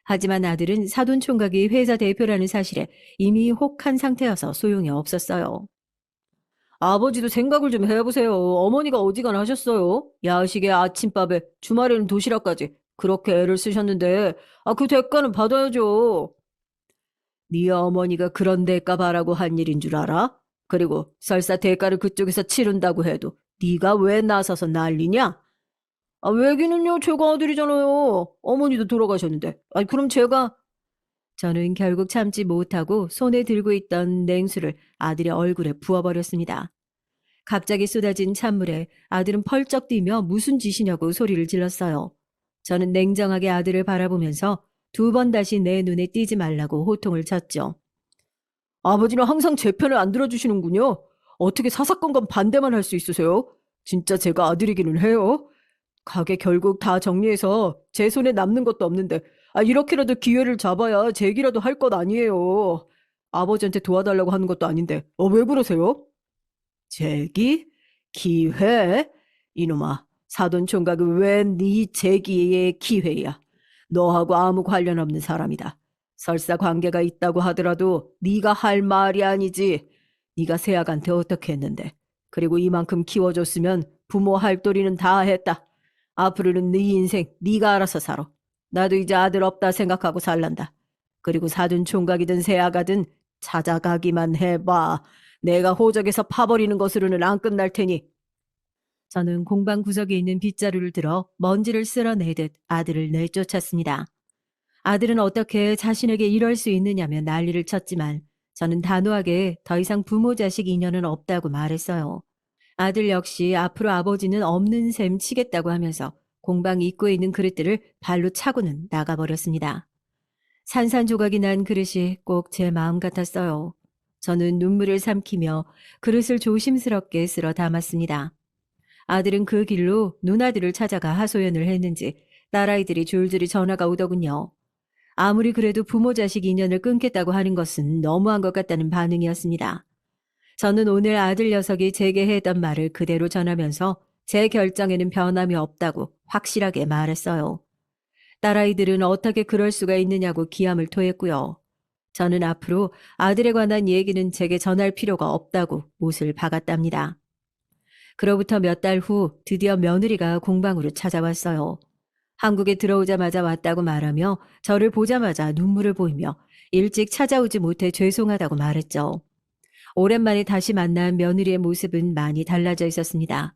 하지만 아들은 사돈 총각이 회사 대표라는 사실에 이미 혹한 상태여서 소용이 없었어요. 아버지도 생각을 좀 해보세요. 어머니가 어지간 하셨어요. 야식에 아침밥에 주말에는 도시락까지 그렇게 애를 쓰셨는데 그 대가는 받아야죠. 네 어머니가 그런 대가 바라고 한 일인 줄 알아? 그리고 설사 대가를 그쪽에서 치른다고 해도 네가 왜 나서서 난리냐? 아, 외기는요, 제가 아들이잖아요. 어머니도 돌아가셨는데. 아니, 그럼 제가 저는 결국 참지 못하고 손에 들고 있던 냉수를 아들의 얼굴에 부어버렸습니다. 갑자기 쏟아진 찬물에 아들은 펄쩍 뛰며 무슨 짓이냐고 소리를 질렀어요. 저는 냉정하게 아들을 바라보면서 두 번 다시 내 눈에 띄지 말라고 호통을 쳤죠. 아버지는 항상 제 편을 안 들어주시는군요. 어떻게 사사건건 반대만 할 수 있으세요? 진짜 제가 아들이기는 해요. 가게 결국 다 정리해서 제 손에 남는 것도 없는데 이렇게라도 기회를 잡아야 제기라도 할 것 아니에요. 아버지한테 도와달라고 하는 것도 아닌데 왜 그러세요? 제기? 기회? 이놈아, 사돈 총각이 왜 네 제기의 기회야? 너하고 아무 관련 없는 사람이다. 설사 관계가 있다고 하더라도 네가 할 말이 아니지. 네가 세아한테 어떻게 했는데. 그리고 이만큼 키워줬으면 부모 할 도리는 다 했다. 앞으로는 네 인생 네가 알아서 살아. 나도 이제 아들 없다 생각하고 살란다. 그리고 사돈 총각이든 세아가든 찾아가기만 해봐. 내가 호적에서 파버리는 것으로는 안 끝날 테니. 저는 공방 구석에 있는 빗자루를 들어 먼지를 쓸어내듯 아들을 내쫓았습니다. 아들은 어떻게 자신에게 이럴 수 있느냐며 난리를 쳤지만 저는 단호하게 더 이상 부모 자식 인연은 없다고 말했어요. 아들 역시 앞으로 아버지는 없는 셈 치겠다고 하면서 공방 입구에 있는 그릇들을 발로 차고는 나가버렸습니다. 산산조각이 난 그릇이 꼭 제 마음 같았어요. 저는 눈물을 삼키며 그릇을 조심스럽게 쓸어 담았습니다. 아들은 그 길로 누나들을 찾아가 하소연을 했는지 딸아이들이 줄줄이 전화가 오더군요. 아무리 그래도 부모 자식 인연을 끊겠다고 하는 것은 너무한 것 같다는 반응이었습니다. 저는 오늘 아들 녀석이 제게 했던 말을 그대로 전하면서 제 결정에는 변함이 없다고 확실하게 말했어요. 딸아이들은 어떻게 그럴 수가 있느냐고 기함을 토했고요. 저는 앞으로 아들에 관한 얘기는 제게 전할 필요가 없다고 못을 박았답니다. 그로부터 몇 달 후 드디어 며느리가 공방으로 찾아왔어요. 한국에 들어오자마자 왔다고 말하며 저를 보자마자 눈물을 보이며 일찍 찾아오지 못해 죄송하다고 말했죠. 오랜만에 다시 만난 며느리의 모습은 많이 달라져 있었습니다.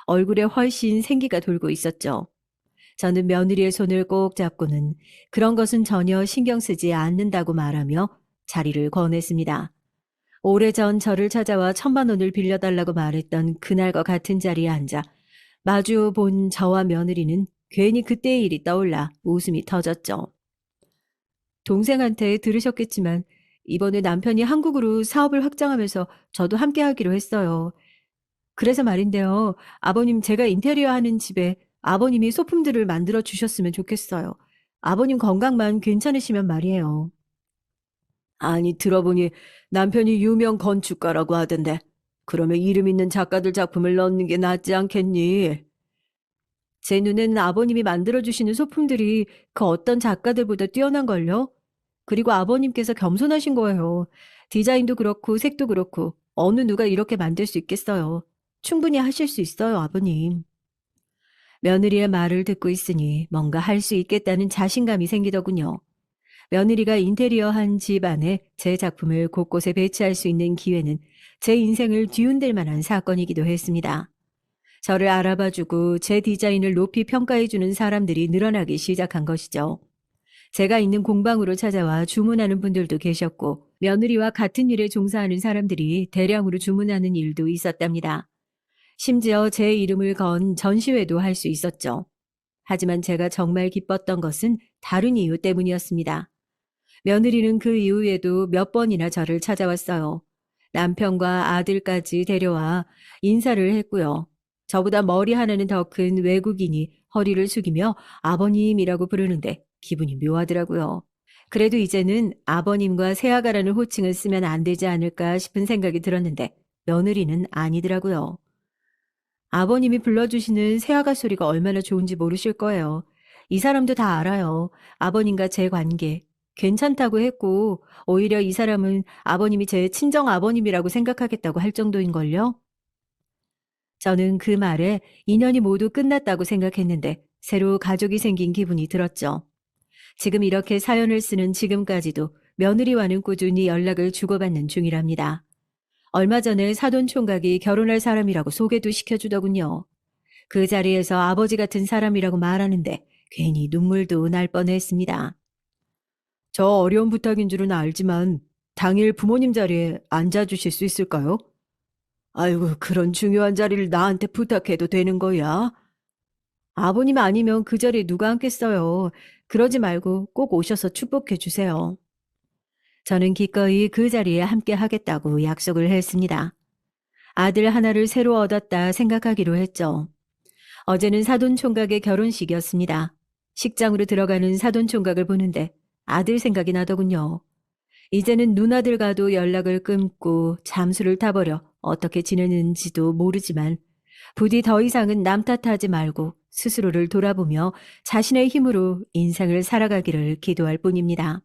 얼굴에 훨씬 생기가 돌고 있었죠. 저는 며느리의 손을 꼭 잡고는 그런 것은 전혀 신경 쓰지 않는다고 말하며 자리를 권했습니다. 오래전 저를 찾아와 1,000만 원을 빌려달라고 말했던 그날과 같은 자리에 앉아 마주 본 저와 며느리는 괜히 그때의 일이 떠올라 웃음이 터졌죠. 동생한테 들으셨겠지만 이번에 남편이 한국으로 사업을 확장하면서 저도 함께 하기로 했어요. 그래서 말인데요. 아버님, 제가 인테리어 하는 집에 아버님이 소품들을 만들어 주셨으면 좋겠어요. 아버님 건강만 괜찮으시면 말이에요. 아니, 들어보니 남편이 유명 건축가라고 하던데. 그러면 이름 있는 작가들 작품을 넣는 게 낫지 않겠니? 제 눈에는 아버님이 만들어주시는 소품들이 그 어떤 작가들보다 뛰어난걸요? 그리고 아버님께서 겸손하신 거예요. 디자인도 그렇고 색도 그렇고 어느 누가 이렇게 만들 수 있겠어요. 충분히 하실 수 있어요, 아버님. 며느리의 말을 듣고 있으니 뭔가 할 수 있겠다는 자신감이 생기더군요. 며느리가 인테리어 한 집 안에 제 작품을 곳곳에 배치할 수 있는 기회는 제 인생을 뒤흔들 만한 사건이기도 했습니다. 저를 알아봐주고 제 디자인을 높이 평가해주는 사람들이 늘어나기 시작한 것이죠. 제가 있는 공방으로 찾아와 주문하는 분들도 계셨고 며느리와 같은 일에 종사하는 사람들이 대량으로 주문하는 일도 있었답니다. 심지어 제 이름을 건 전시회도 할 수 있었죠. 하지만 제가 정말 기뻤던 것은 다른 이유 때문이었습니다. 며느리는 그 이후에도 몇 번이나 저를 찾아왔어요. 남편과 아들까지 데려와 인사를 했고요. 저보다 머리 하나는 더 큰 외국인이 허리를 숙이며 아버님이라고 부르는데 기분이 묘하더라고요. 그래도 이제는 아버님과 새아가라는 호칭을 쓰면 안 되지 않을까 싶은 생각이 들었는데 며느리는 아니더라고요. 아버님이 불러주시는 새아가 소리가 얼마나 좋은지 모르실 거예요. 이 사람도 다 알아요. 아버님과 제 관계. 괜찮다고 했고 오히려 이 사람은 아버님이 제 친정 아버님이라고 생각하겠다고 할 정도인걸요. 저는 그 말에 인연이 모두 끝났다고 생각했는데 새로 가족이 생긴 기분이 들었죠. 지금 이렇게 사연을 쓰는 지금까지도 며느리와는 꾸준히 연락을 주고받는 중이랍니다. 얼마 전에 사돈 총각이 결혼할 사람이라고 소개도 시켜주더군요. 그 자리에서 아버지 같은 사람이라고 말하는데 괜히 눈물도 날 뻔했습니다. 저 어려운 부탁인 줄은 알지만 당일 부모님 자리에 앉아주실 수 있을까요? 아이고, 그런 중요한 자리를 나한테 부탁해도 되는 거야? 아버님 아니면 그 자리에 누가 앉겠어요. 그러지 말고 꼭 오셔서 축복해 주세요. 저는 기꺼이 그 자리에 함께 하겠다고 약속을 했습니다. 아들 하나를 새로 얻었다 생각하기로 했죠. 어제는 사돈 총각의 결혼식이었습니다. 식장으로 들어가는 사돈 총각을 보는데 아들 생각이 나더군요. 이제는 누나들과도 연락을 끊고 잠수를 타버려 어떻게 지내는지도 모르지만 부디 더 이상은 남 탓하지 말고 스스로를 돌아보며 자신의 힘으로 인생을 살아가기를 기도할 뿐입니다.